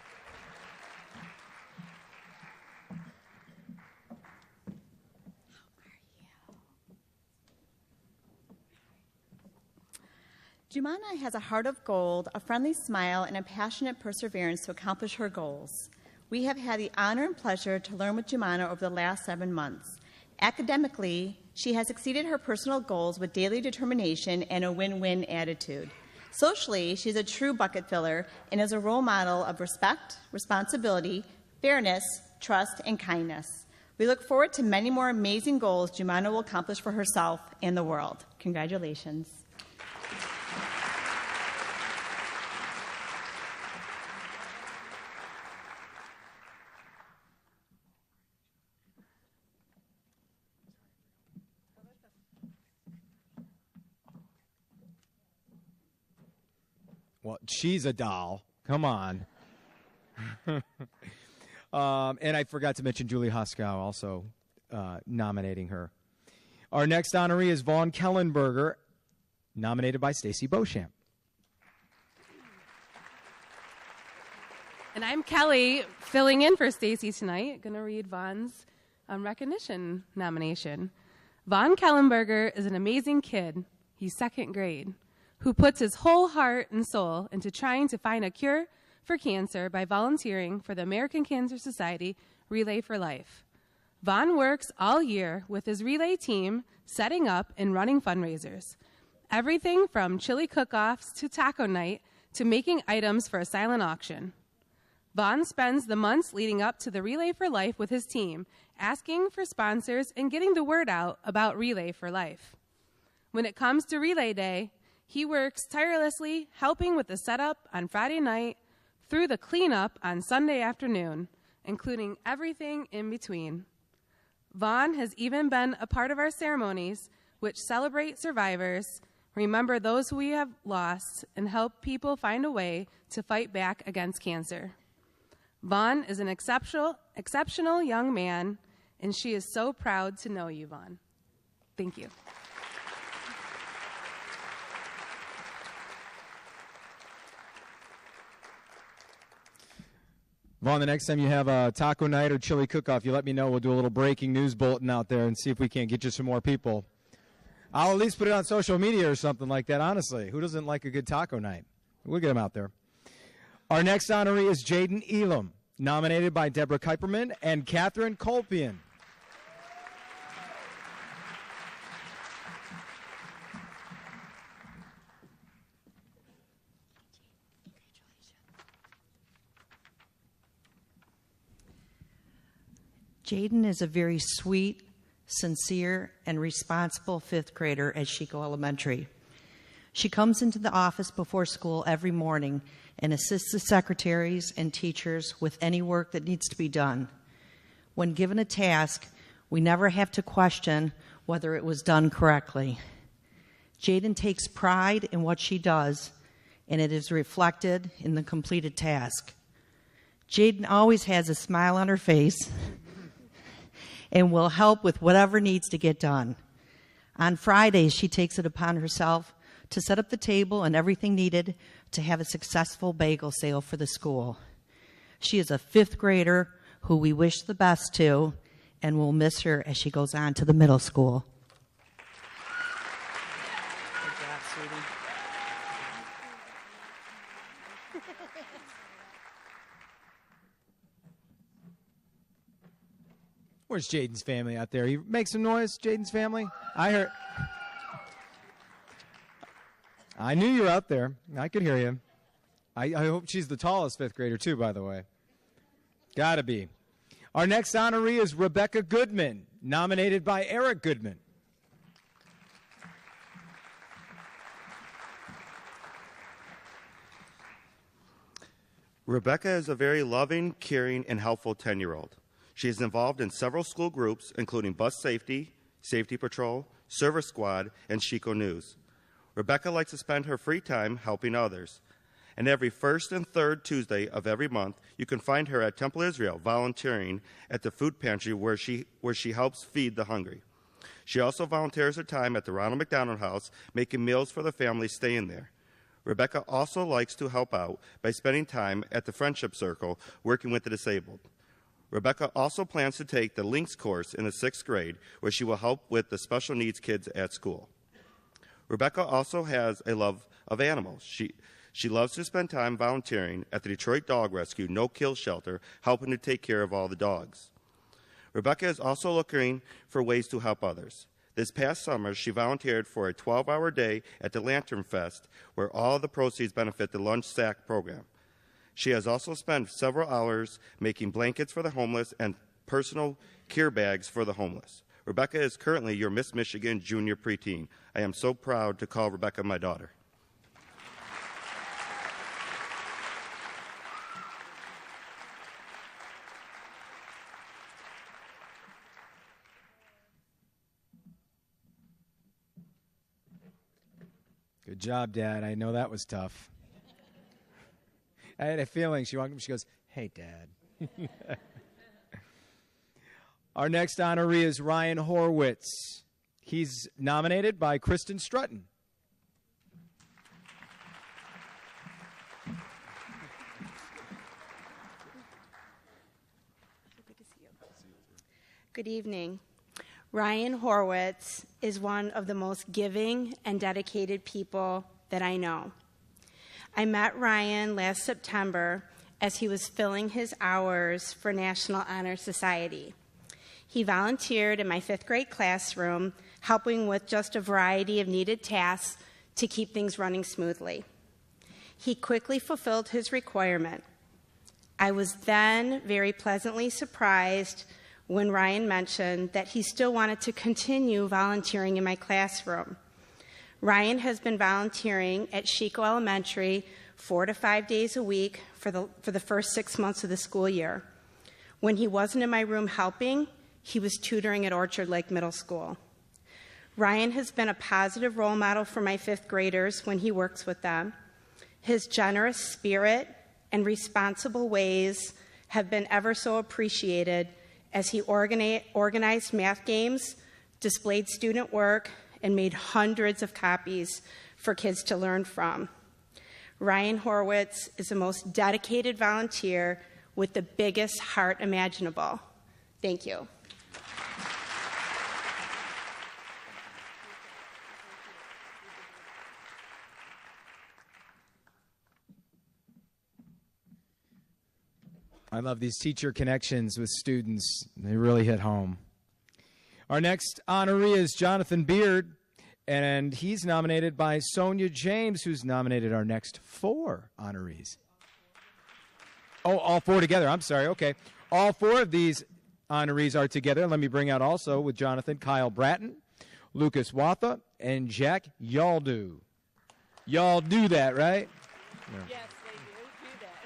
Jemima has a heart of gold, a friendly smile, and a passionate perseverance to accomplish her goals. We have had the honor and pleasure to learn with Jemima over the last 7 months. Academically, she has exceeded her personal goals with daily determination and a win-win attitude. Socially, she's a true bucket filler and is a role model of respect, responsibility, fairness, trust, and kindness. We look forward to many more amazing goals Jemima will accomplish for herself and the world. Congratulations. Well, she's a doll. Come on. And I forgot to mention Julie Hoskow also nominating her. Our next honoree is Vaughn Kellenberger, nominated by Stacy Beauchamp. And I'm Kelly, filling in for Stacy tonight. Going to read Vaughn's recognition nomination. Vaughn Kellenberger is an amazing kid. He's second grade, who puts his whole heart and soul into trying to find a cure for cancer by volunteering for the American Cancer Society Relay for Life. Vaughn works all year with his relay team, setting up and running fundraisers. Everything from chili cook-offs to taco night to making items for a silent auction. Vaughn spends the months leading up to the Relay for Life with his team, asking for sponsors and getting the word out about Relay for Life. When it comes to Relay Day, he works tirelessly, helping with the setup on Friday night through the cleanup on Sunday afternoon, including everything in between. Vaughn has even been a part of our ceremonies, which celebrate survivors, remember those who we have lost, and help people find a way to fight back against cancer. Vaughn is an exceptional young man, and she is so proud to know you, Vaughn. Thank you. Vaughn, the next time you have a taco night or chili cook-off, you let me know. We'll do a little breaking news bulletin out there and see if we can't get you some more people. I'll at least put it on social media or something like that, honestly. Who doesn't like a good taco night? We'll get them out there. Our next honoree is Jayden Elam, nominated by Deborah Kuiperman and Catherine Kolpian. Jayden is a very sweet, sincere, and responsible fifth grader at Chico Elementary. She comes into the office before school every morning and assists the secretaries and teachers with any work that needs to be done. When given a task, we never have to question whether it was done correctly. Jayden takes pride in what she does, and it is reflected in the completed task. Jayden always has a smile on her face and will help with whatever needs to get done. On Fridays, she takes it upon herself to set up the table and everything needed to have a successful bagel sale for the school. She is a 5th grader who we wish the best to, and we'll miss her as she goes on to the middle school. Good job, sweetie. Where's Jayden's family out there? You make some noise, Jayden's family? I heard. I knew you were out there. I could hear you. I hope she's the tallest 5th grader, too, by the way. Gotta be. Our next honoree is Rebecca Goodman, nominated by Eric Goodman. Rebecca is a very loving, caring, and helpful 10-year-old. She is involved in several school groups, including Bus Safety, Safety Patrol, Service Squad, and Chico News. Rebecca likes to spend her free time helping others. And every first and third Tuesday of every month, you can find her at Temple Israel volunteering at the food pantry where she helps feed the hungry. She also volunteers her time at the Ronald McDonald House, making meals for the family staying there. Rebecca also likes to help out by spending time at the Friendship Circle, working with the disabled. Rebecca also plans to take the Links course in the 6th grade, where she will help with the special needs kids at school. Rebecca also has a love of animals. She loves to spend time volunteering at the Detroit Dog Rescue No-Kill Shelter, helping to take care of all the dogs. Rebecca is also looking for ways to help others. This past summer, she volunteered for a 12-hour day at the Lantern Fest, where all the proceeds benefit the Lunch Sack program. She has also spent several hours making blankets for the homeless and personal care bags for the homeless. Rebecca is currently your Miss Michigan Junior Preteen. I am so proud to call Rebecca my daughter. Good job, Dad. I know that was tough. I had a feeling she walked up, she goes, "Hey, Dad." Our next honoree is Ryan Horwitz. He's nominated by Kristen Strutton. Good evening. Ryan Horwitz is one of the most giving and dedicated people that I know. I met Ryan last September as he was filling his hours for National Honor Society. He volunteered in my 5th grade classroom, helping with just a variety of needed tasks to keep things running smoothly. He quickly fulfilled his requirement. I was then very pleasantly surprised when Ryan mentioned that he still wanted to continue volunteering in my classroom. Ryan has been volunteering at Chico Elementary 4 to 5 days a week for the first 6 months of the school year. When he wasn't in my room helping, he was tutoring at Orchard Lake Middle School. Ryan has been a positive role model for my 5th graders when he works with them. His generous spirit and responsible ways have been ever so appreciated as he organized math games, displayed student work, and made hundreds of copies for kids to learn from. Ryan Horwitz is the most dedicated volunteer with the biggest heart imaginable. Thank you. I love these teacher connections with students. They really hit home. Our next honoree is Jonathan Beard, and he's nominated by Sonia James, who's nominated our next 4 honorees. Oh, all 4 together. I'm sorry. Okay. All 4 of these honorees are together. Let me bring out also with Jonathan Kyle Bratton, Lucas Watha, and Jack Yaldu. Y'all do that, right? Yes, they do that.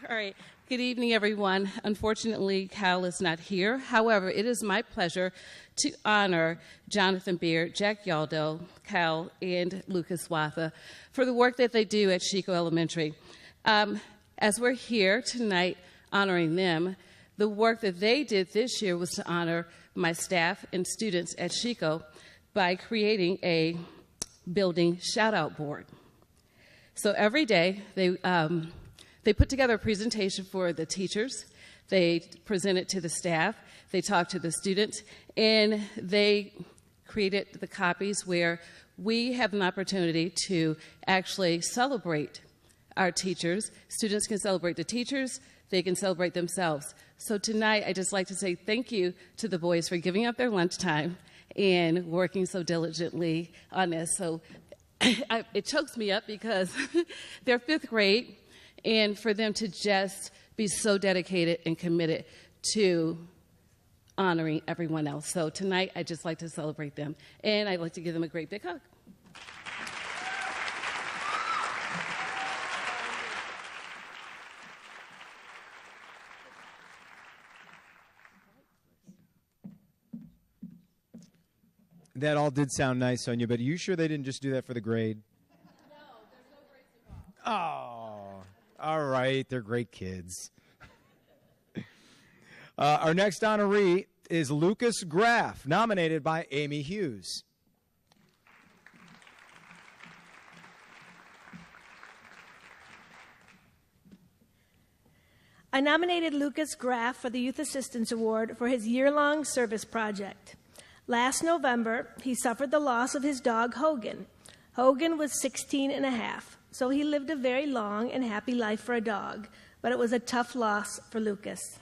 All right. Good evening, everyone. Unfortunately, Cal is not here. However, it is my pleasure to honor Jonathan Beard, Jack Yaldo, Cal, and Lucas Watha for the work that they do at Chico Elementary. As we're here tonight honoring them, the work that they did this year was to honor my staff and students at Chico by creating a building shout-out board. So every day, they put together a presentation for the teachers, they present it to the staff, they talk to the students, and they created the copies where we have an opportunity to actually celebrate our teachers. Students can celebrate the teachers, they can celebrate themselves. So tonight, I'd just like to say thank you to the boys for giving up their lunchtime and working so diligently on this. So it chokes me up because they're fifth grade, and for them to just be so dedicated and committed to honoring everyone else. So tonight, I'd just like to celebrate them, and I'd like to give them a great big hug. That all did sound nice, Sonia, but are you sure they didn't just do that for the grade? No, there's no grades involved. Oh, all right. They're great kids. Our next honoree is Lucas Graff, nominated by Amy Hughes. I nominated Lucas Graff for the Youth Assistance Award for his year-long service project. Last November, he suffered the loss of his dog, Hogan. Hogan was 16 and a half, so he lived a very long and happy life for a dog, but it was a tough loss for Lucas.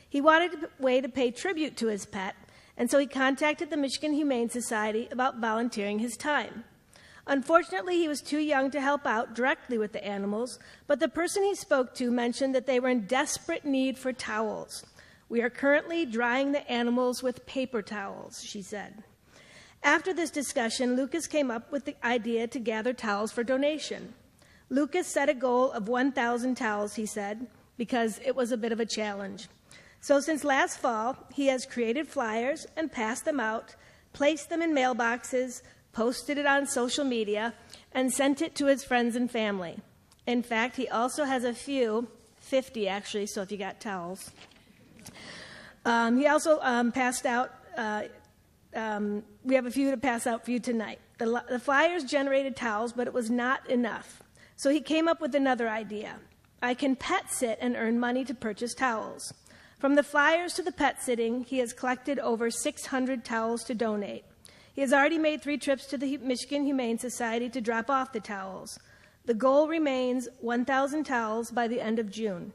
He wanted a way to pay tribute to his pet, and so he contacted the Michigan Humane Society about volunteering his time. Unfortunately, he was too young to help out directly with the animals, but the person he spoke to mentioned that they were in desperate need for towels. We are currently drying the animals with paper towels, she said. After this discussion, Lucas came up with the idea to gather towels for donation. Lucas set a goal of 1,000 towels, he said, because it was a bit of a challenge. So since last fall, he has created flyers and passed them out, placed them in mailboxes, posted it on social media, and sent it to his friends and family. In fact, he also has a few, 50 actually, so if you got towels. He also passed out, we have a few to pass out for you tonight. The flyers generated towels, but it was not enough. So he came up with another idea. I can pet sit and earn money to purchase towels. From the flyers to the pet sitting, he has collected over 600 towels to donate. He has already made 3 trips to the Michigan Humane Society to drop off the towels. The goal remains 1,000 towels by the end of June.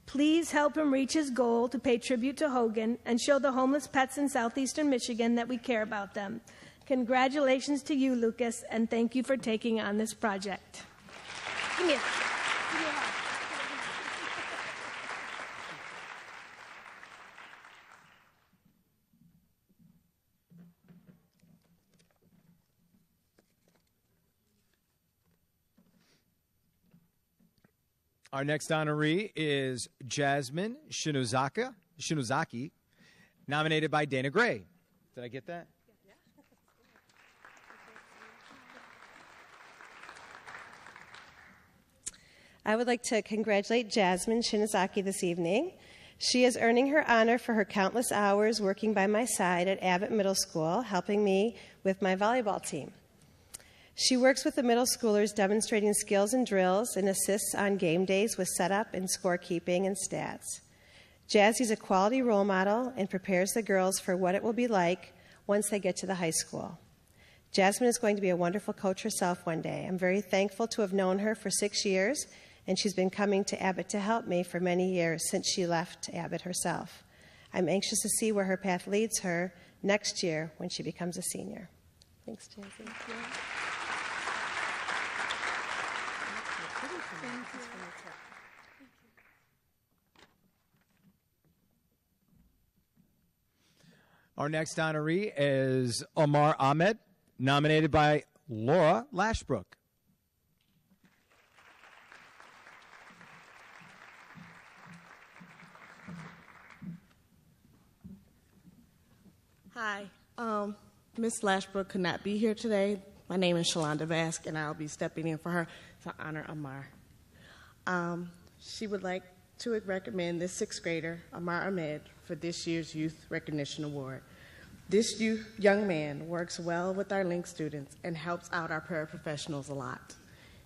Please help him reach his goal to pay tribute to Hogan and show the homeless pets in southeastern Michigan that we care about them. Congratulations to you, Lucas, and thank you for taking on this project. Give me a hug. Our next honoree is Jasmine Shinozaki, nominated by Dana Gray. Did I get that? Yeah. I would like to congratulate Jasmine Shinozaki this evening. She is earning her honor for her countless hours working by my side at Abbott Middle School, helping me with my volleyball team. She works with the middle schoolers demonstrating skills and drills and assists on game days with setup and scorekeeping and stats. Jazzy's a quality role model and prepares the girls for what it will be like once they get to the high school. Jasmine is going to be a wonderful coach herself one day. I'm very thankful to have known her for 6 years, and she's been coming to Abbott to help me for many years since she left Abbott herself. I'm anxious to see where her path leads her next year when she becomes a senior. Thanks, Jazzy. Our next honoree is Omar Ahmed, nominated by Laura Lashbrook. Hi. Miss Lashbrook could not be here today. My name is Shalonda Vask, and I'll be stepping in for her to honor Amar. She would like to recommend this sixth grader, Amar Ahmed, for this year's Youth Recognition Award. This young man works well with our LINK students and helps out our paraprofessionals a lot.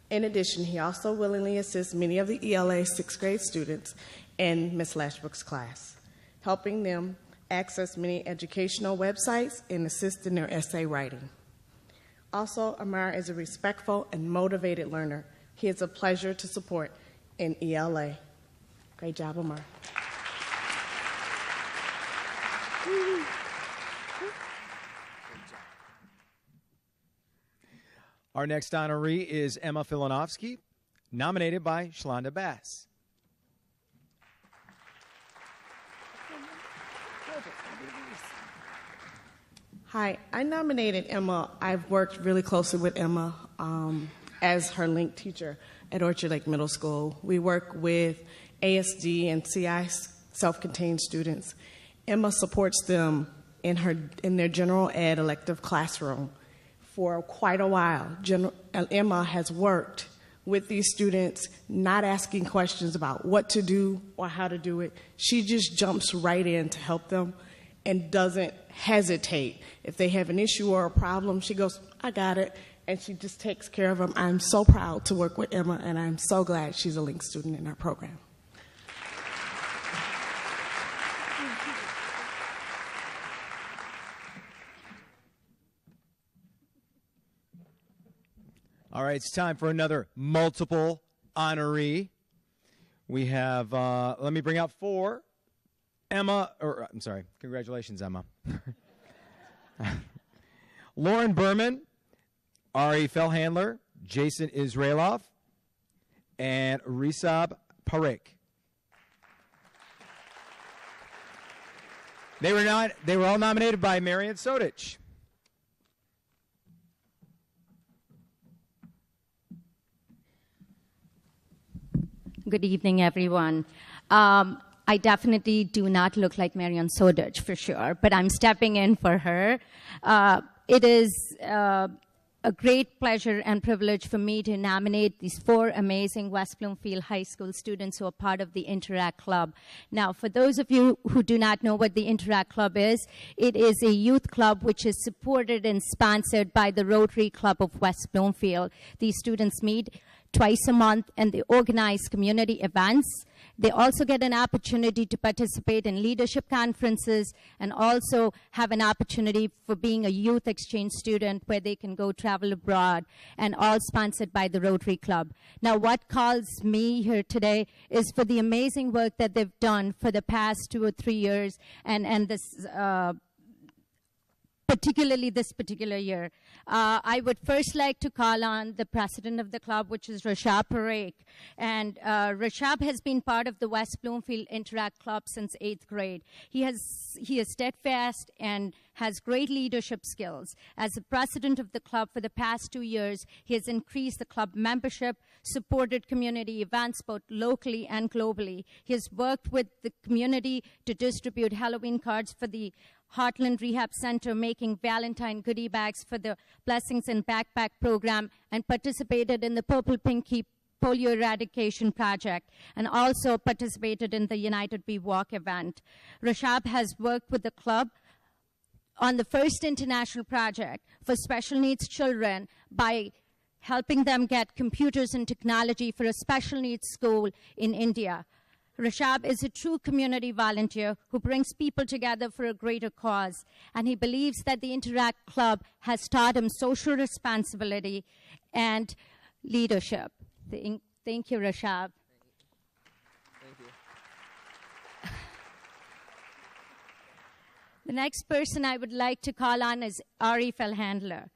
In addition, he also willingly assists many of the ELA sixth grade students in Ms. Lashbrook's class, helping them access many educational websites and assist in their essay writing. Also, Amar is a respectful and motivated learner. He is a pleasure to support in ELA. Great job, Amar. Our next honoree is Emma Filanovsky, nominated by Shalonda Bass. Hi, I nominated Emma. I've worked really closely with Emma as her LINK teacher at Orchard Lake Middle School. We work with ASD and CI self-contained students. Emma supports them in their general ed elective classroom for quite a while. Emma has worked with these students, not asking questions about what to do or how to do it. She just jumps right in to help them and doesn't hesitate. If they have an issue or a problem, she goes, I got it, and she just takes care of them. I'm so proud to work with Emma, and I'm so glad she's a LINK student in our program. All right, it's time for another multiple honoree. We have, let me bring out four. Congratulations, Emma. Lauren Berman, Ari Fellhandler, Jason Israelov, and Risab Parikh. They were all nominated by Marian Sodich. Good evening, everyone. I definitely do not look like Marian Sodich, for sure, but I'm stepping in for her. It is a great pleasure and privilege for me to nominate these four amazing West Bloomfield High School students who are part of the Interact Club. Now, for those of you who do not know what the Interact Club is, it is a youth club which is supported and sponsored by the Rotary Club of West Bloomfield. These students meet twice a month, and they organize community events. They also get an opportunity to participate in leadership conferences and also have an opportunity for being a youth exchange student where they can go travel abroad, and all sponsored by the Rotary Club. Now, what calls me here today is for the amazing work that they've done for the past 2 or 3 years, and this particularly this particular year. I would first like to call on the president of the club, which is Rishabh Parikh. And Rishabh has been part of the West Bloomfield Interact Club since 8th grade. He is steadfast and has great leadership skills. As the president of the club for the past 2 years, he has increased the club membership, supported community events both locally and globally. He has worked with the community to distribute Halloween cards for the Heartland Rehab Center, making Valentine goodie bags for the Blessings in Backpack program, and participated in the Purple Pinky polio eradication project, and also participated in the United We Walk event. Rishabh has worked with the club on the first international project for special needs children by helping them get computers and technology for a special needs school in India. Rishabh is a true community volunteer who brings people together for a greater cause, and he believes that the Interact Club has taught him social responsibility and leadership. Thank you, Rishabh. Thank you. The next person I would like to call on is Ari Fellhandler.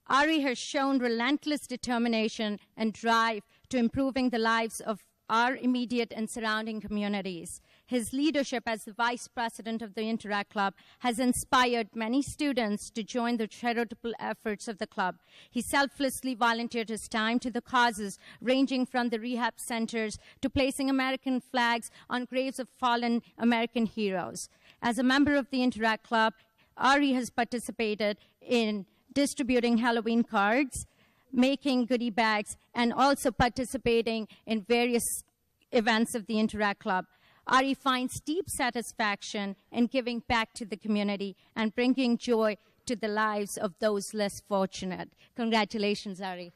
Ari has shown relentless determination and drive to improving the lives of our immediate and surrounding communities. His leadership as the vice president of the Interact Club has inspired many students to join the charitable efforts of the club. He selflessly volunteered his time to the causes ranging from the rehab centers to placing American flags on graves of fallen American heroes. As a member of the Interact Club, Ari has participated in distributing Halloween cards, making goodie bags, and also participating in various events of the Interact Club. Ari finds deep satisfaction in giving back to the community and bringing joy to the lives of those less fortunate. Congratulations, Ari.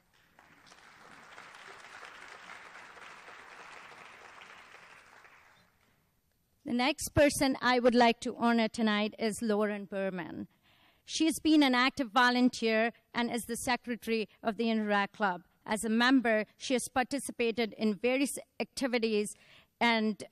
The next person I would like to honor tonight is Lauren Berman. She has been an active volunteer and is the secretary of the Interact Club. As a member, she has participated in various activities and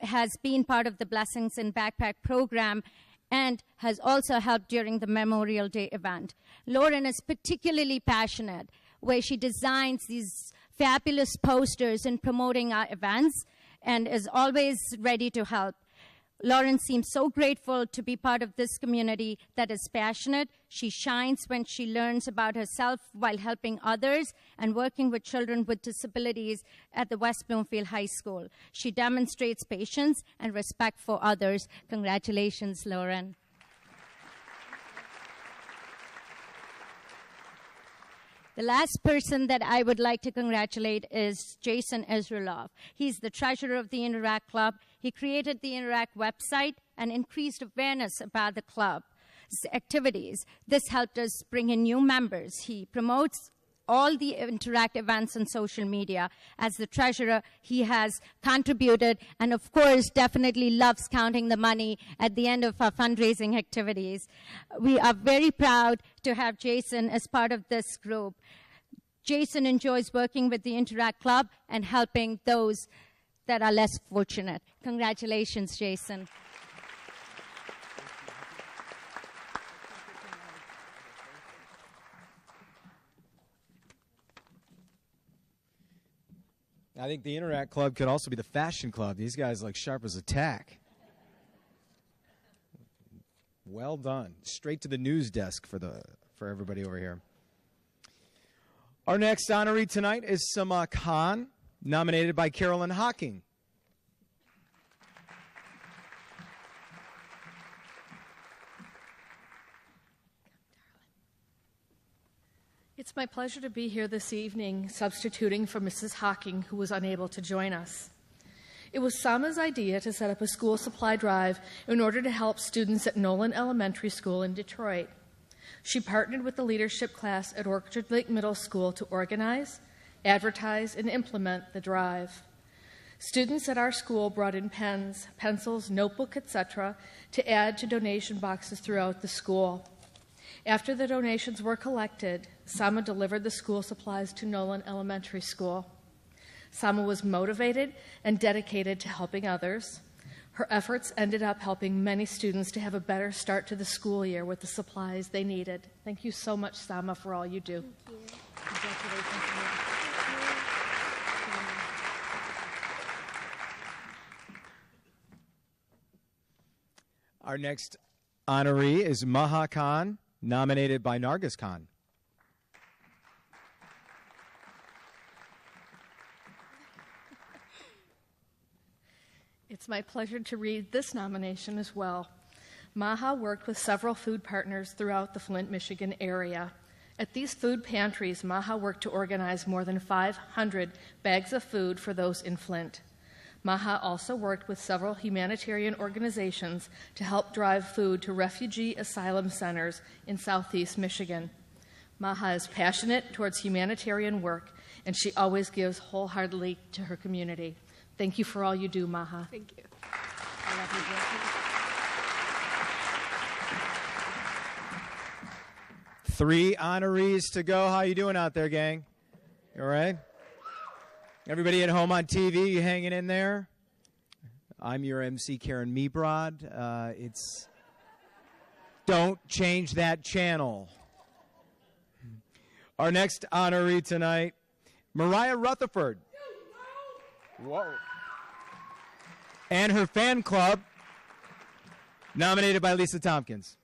has been part of the Blessings in Backpack program and has also helped during the Memorial Day event. Lauren is particularly passionate, where she designs these fabulous posters in promoting our events and is always ready to help. Lauren seems so grateful to be part of this community that is passionate. She shines when she learns about herself while helping others and working with children with disabilities at the West Bloomfield High School. She demonstrates patience and respect for others. Congratulations, Lauren. The last person that I would like to congratulate is Jason Israelov. He's the treasurer of the Interact Club. He created the Interact website and increased awareness about the club's activities. This helped us bring in new members. He promotes all the Interact events on social media. As the treasurer, he has contributed and, of course, definitely loves counting the money at the end of our fundraising activities. We are very proud to have Jason as part of this group. Jason enjoys working with the Interact Club and helping those that are less fortunate. Congratulations, Jason. I think the Interact Club could also be the fashion club. These guys like sharp as a tack. Well done. Straight to the news desk for everybody over here. Our next honoree tonight is Sama Khan, nominated by Carolyn Hocking. It's my pleasure to be here this evening, substituting for Mrs. Hocking, who was unable to join us. It was Sama's idea to set up a school supply drive in order to help students at Nolan Elementary School in Detroit. She partnered with the leadership class at Orchard Lake Middle School to organize, advertise, and implement the drive. Students at our school brought in pens, pencils, notebook, etc., to add to donation boxes throughout the school. After the donations were collected, Sama delivered the school supplies to Nolan Elementary School. Sama was motivated and dedicated to helping others. Her efforts ended up helping many students to have a better start to the school year with the supplies they needed. Thank you so much, Sama, for all you do. Thank you. Congratulations. Our next honoree is Maha Khan, nominated by Nargis Khan. It's my pleasure to read this nomination as well. Maha worked with several food partners throughout the Flint, Michigan area. At these food pantries, Maha worked to organize more than 500 bags of food for those in Flint. Maha also worked with several humanitarian organizations to help drive food to refugee asylum centers in southeast Michigan. Maha is passionate towards humanitarian work, and she always gives wholeheartedly to her community. Thank you for all you do, Maha. Thank you. I love you, Jackie. 3 honorees to go. How you doing out there, gang? You all right? Everybody at home on TV, you hanging in there? I'm your MC, Karen Meebrod. Don't change that channel. Our next honoree tonight, Mariah Rutherford. Whoa. And her fan club, nominated by Lisa Tompkins.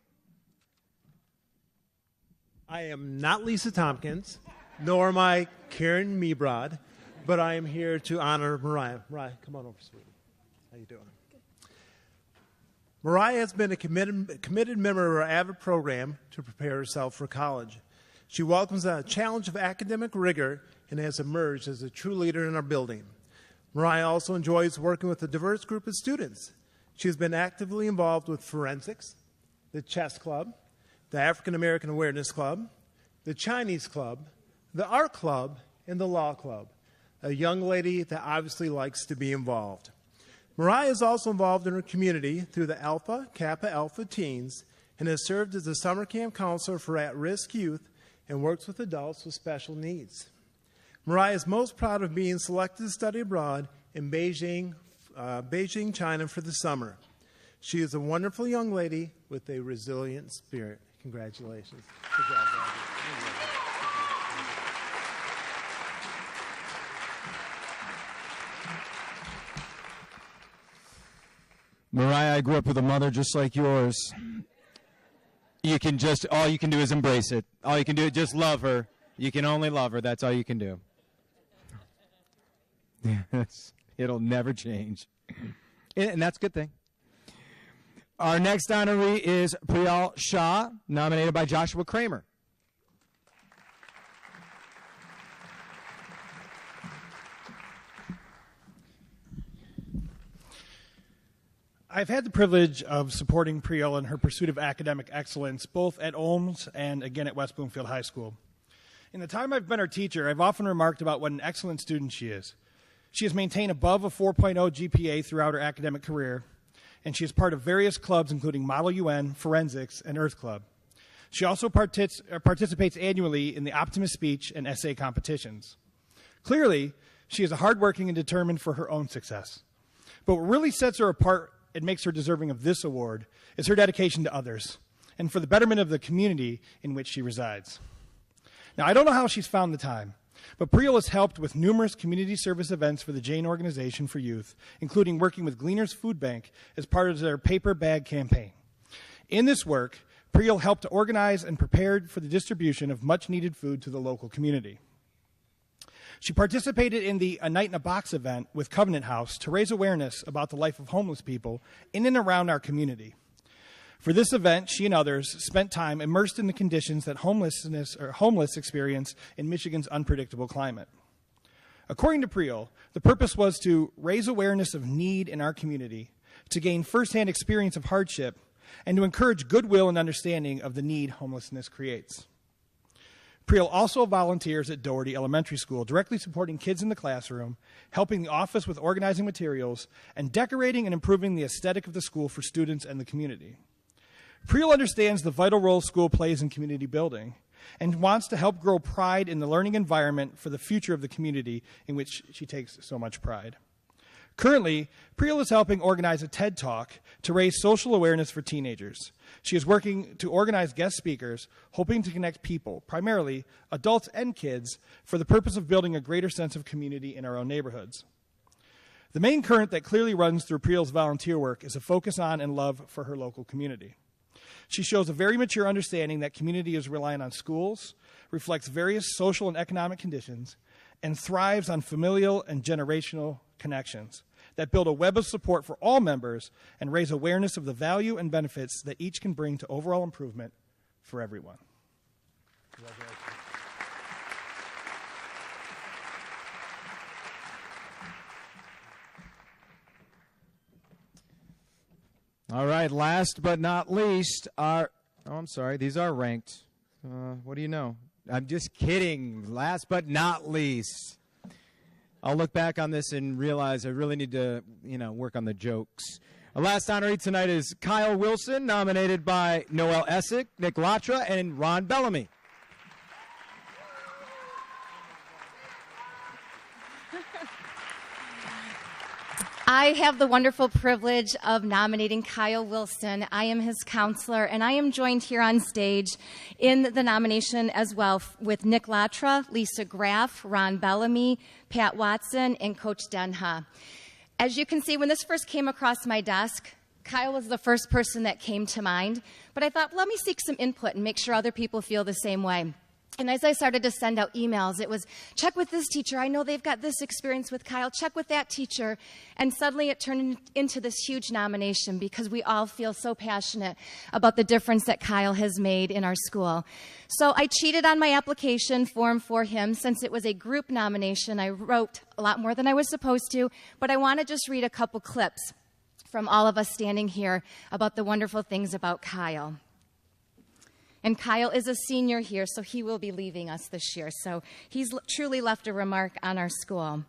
I am not Lisa Tompkins, nor am I Karen Meebrod, but I am here to honor Mariah. Mariah, come on over, sweetie. How you doing? Mariah has been a committed member of our AVID program to prepare herself for college. She welcomes the challenge of academic rigor and has emerged as a true leader in our building. Mariah also enjoys working with a diverse group of students. She has been actively involved with forensics, the chess club, the African American Awareness Club, the Chinese Club, the Art Club, and the Law Club. A young lady that obviously likes to be involved. Mariah is also involved in her community through the Alpha Kappa Alpha Teens and has served as a summer camp counselor for at-risk youth and works with adults with special needs. Mariah is most proud of being selected to study abroad in Beijing, China for the summer. She is a wonderful young lady with a resilient spirit. Congratulations. Good job, Mariah, I grew up with a mother just like yours. All you can do is embrace it. All you can do is just love her. You can only love her. That's all you can do. It'll never change. And that's a good thing. Our next honoree is Priyal Shah, nominated by Joshua Kramer. I've had the privilege of supporting Priyal in her pursuit of academic excellence, both at OHMS and again at West Bloomfield High School. In the time I've been her teacher, I've often remarked about what an excellent student she is. She has maintained above a 4.0 GPA throughout her academic career, and she is part of various clubs including Model UN, Forensics, and Earth Club. She also participates annually in the Optimist Speech and essay competitions. Clearly, she is hardworking and determined for her own success. But what really sets her apart and makes her deserving of this award is her dedication to others and for the betterment of the community in which she resides. Now, I don't know how she's found the time, but Priyal has helped with numerous community service events for the Jane Organization for Youth, including working with Gleaners Food Bank as part of their paper bag campaign. In this work, Priyal helped to organize and prepared for the distribution of much-needed food to the local community. She participated in the A Night in a Box event with Covenant House to raise awareness about the life of homeless people in and around our community. For this event, she and others spent time immersed in the conditions that homeless experience in Michigan's unpredictable climate. According to Priyal, the purpose was to raise awareness of need in our community, to gain firsthand experience of hardship, and to encourage goodwill and understanding of the need homelessness creates. Priyal also volunteers at Doherty Elementary School, directly supporting kids in the classroom, helping the office with organizing materials, and decorating and improving the aesthetic of the school for students and the community. Priyal understands the vital role school plays in community building and wants to help grow pride in the learning environment for the future of the community in which she takes so much pride. Currently, Priyal is helping organize a TED Talk to raise social awareness for teenagers. She is working to organize guest speakers, hoping to connect people, primarily adults and kids, for the purpose of building a greater sense of community in our own neighborhoods. The main current that clearly runs through Priyal's volunteer work is a focus on and love for her local community. She shows a very mature understanding that community is reliant on schools, reflects various social and economic conditions, and thrives on familial and generational connections that build a web of support for all members and raise awareness of the value and benefits that each can bring to overall improvement for everyone. Congratulations. All right, last but not least, these are ranked. What do you know? I'm just kidding. Last but not least. I'll look back on this and realize I really need to, work on the jokes. Our last honoree tonight is Kyle Wilson, nominated by Noel Essick, Nick Latra, and Ron Bellamy. I have the wonderful privilege of nominating Kyle Wilson. I am his counselor, and I am joined here on stage in the nomination as well with Nick Latra, Lisa Graff, Ron Bellamy, Pat Watson, and Coach Denha. As you can see, when this first came across my desk, Kyle was the first person that came to mind, but I thought, let me seek some input and make sure other people feel the same way. And as I started to send out emails, it was, check with this teacher. I know they've got this experience with Kyle. Check with that teacher. And suddenly it turned into this huge nomination because we all feel so passionate about the difference that Kyle has made in our school. So I cheated on my application form for him. Since it was a group nomination, I wrote a lot more than I was supposed to, but I want to just read a couple clips from all of us standing here about the wonderful things about Kyle. And Kyle is a senior here, so he will be leaving us this year. So he's truly left a remark on our school.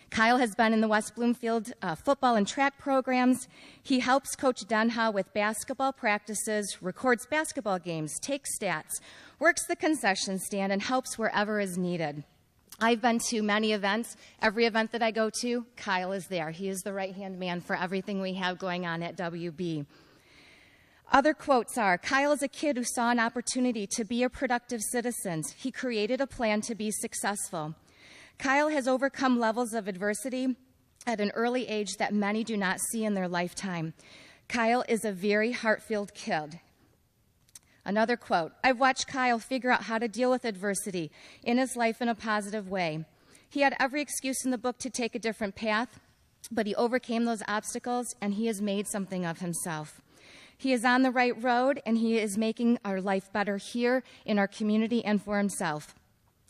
Kyle has been in the West Bloomfield football and track programs. He helps Coach Denha with basketball practices, records basketball games, takes stats, works the concession stand, and helps wherever is needed. I've been to many events. Every event that I go to, Kyle is there. He is the right-hand man for everything we have going on at WB. Other quotes are, Kyle is a kid who saw an opportunity to be a productive citizen. He created a plan to be successful. Kyle has overcome levels of adversity at an early age that many do not see in their lifetime. Kyle is a very heart-filled kid. Another quote, I've watched Kyle figure out how to deal with adversity in his life in a positive way. He had every excuse in the book to take a different path, but he overcame those obstacles and he has made something of himself. He is on the right road, and he is making our life better here in our community and for himself.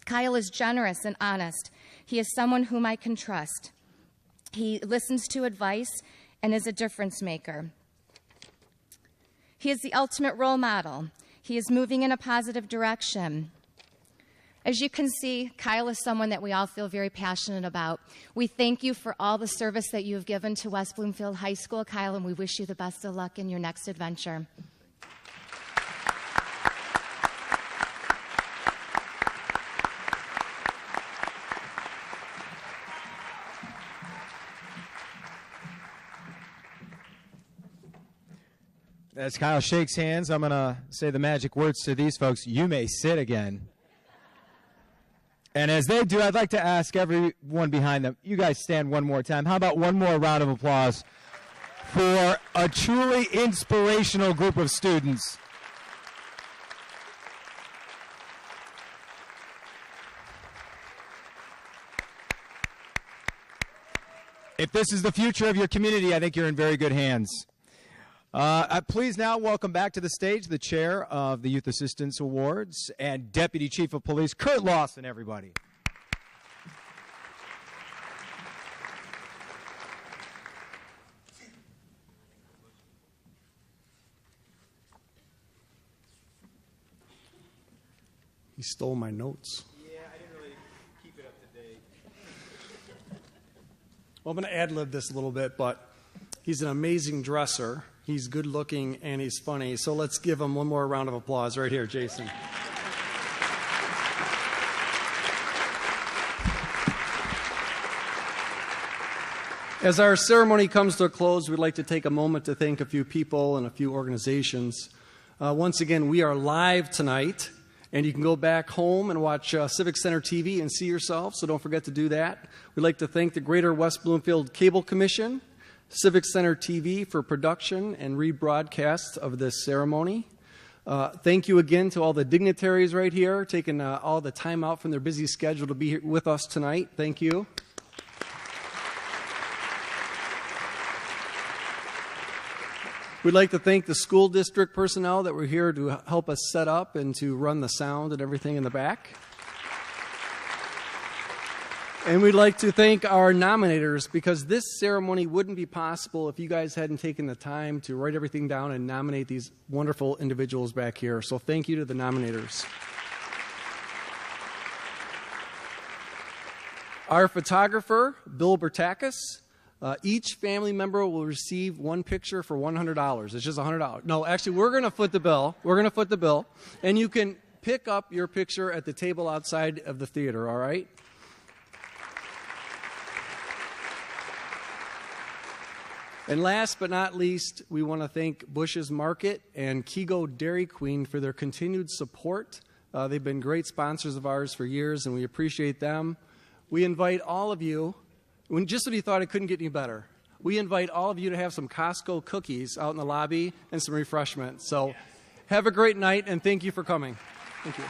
Kyle is generous and honest. He is someone whom I can trust. He listens to advice and is a difference maker. He is the ultimate role model. He is moving in a positive direction. As you can see, Kyle is someone that we all feel very passionate about. We thank you for all the service that you have given to West Bloomfield High School, Kyle, and we wish you the best of luck in your next adventure. As Kyle shakes hands, I'm going to say the magic words to these folks. You may sit again. And as they do, I'd like to ask everyone behind them, you guys stand one more time. How about one more round of applause for a truly inspirational group of students? If this is the future of your community, I think you're in very good hands. Please now welcome back to the stage the chair of the Youth Assistance Awards and Deputy Chief of Police, Kurt Lawson, everybody. He stole my notes. Yeah, I didn't really keep it up to date. Well, I'm going to ad-lib this a little bit, but he's an amazing dresser. He's good looking and he's funny. So let's give him one more round of applause right here, Jason. As our ceremony comes to a close, we'd like to take a moment to thank a few people and a few organizations. Once again, we are live tonight, and you can go back home and watch Civic Center TV and see yourself, so don't forget to do that. We'd like to thank the Greater West Bloomfield Cable Commission, Civic Center TV for production and rebroadcast of this ceremony. Thank you again to all the dignitaries right here, taking all the time out from their busy schedule to be here with us tonight. Thank you. We'd like to thank the school district personnel that were here to help us set up and to run the sound and everything in the back. And we'd like to thank our nominators, because this ceremony wouldn't be possible if you guys hadn't taken the time to write everything down and nominate these wonderful individuals back here. So thank you to the nominators. Our photographer, Bill Bertakis. Each family member will receive one picture for $100. It's just $100. No, actually, we're going to foot the bill. We're going to foot the bill. And you can pick up your picture at the table outside of the theater, all right? And last but not least, we want to thank Bush's Market and Kego Dairy Queen for their continued support. They've been great sponsors of ours for years, and we appreciate them. We invite all of you, just when you thought it couldn't get any better, we invite all of you to have some Costco cookies out in the lobby and some refreshments. So have a great night, and thank you for coming. Thank you.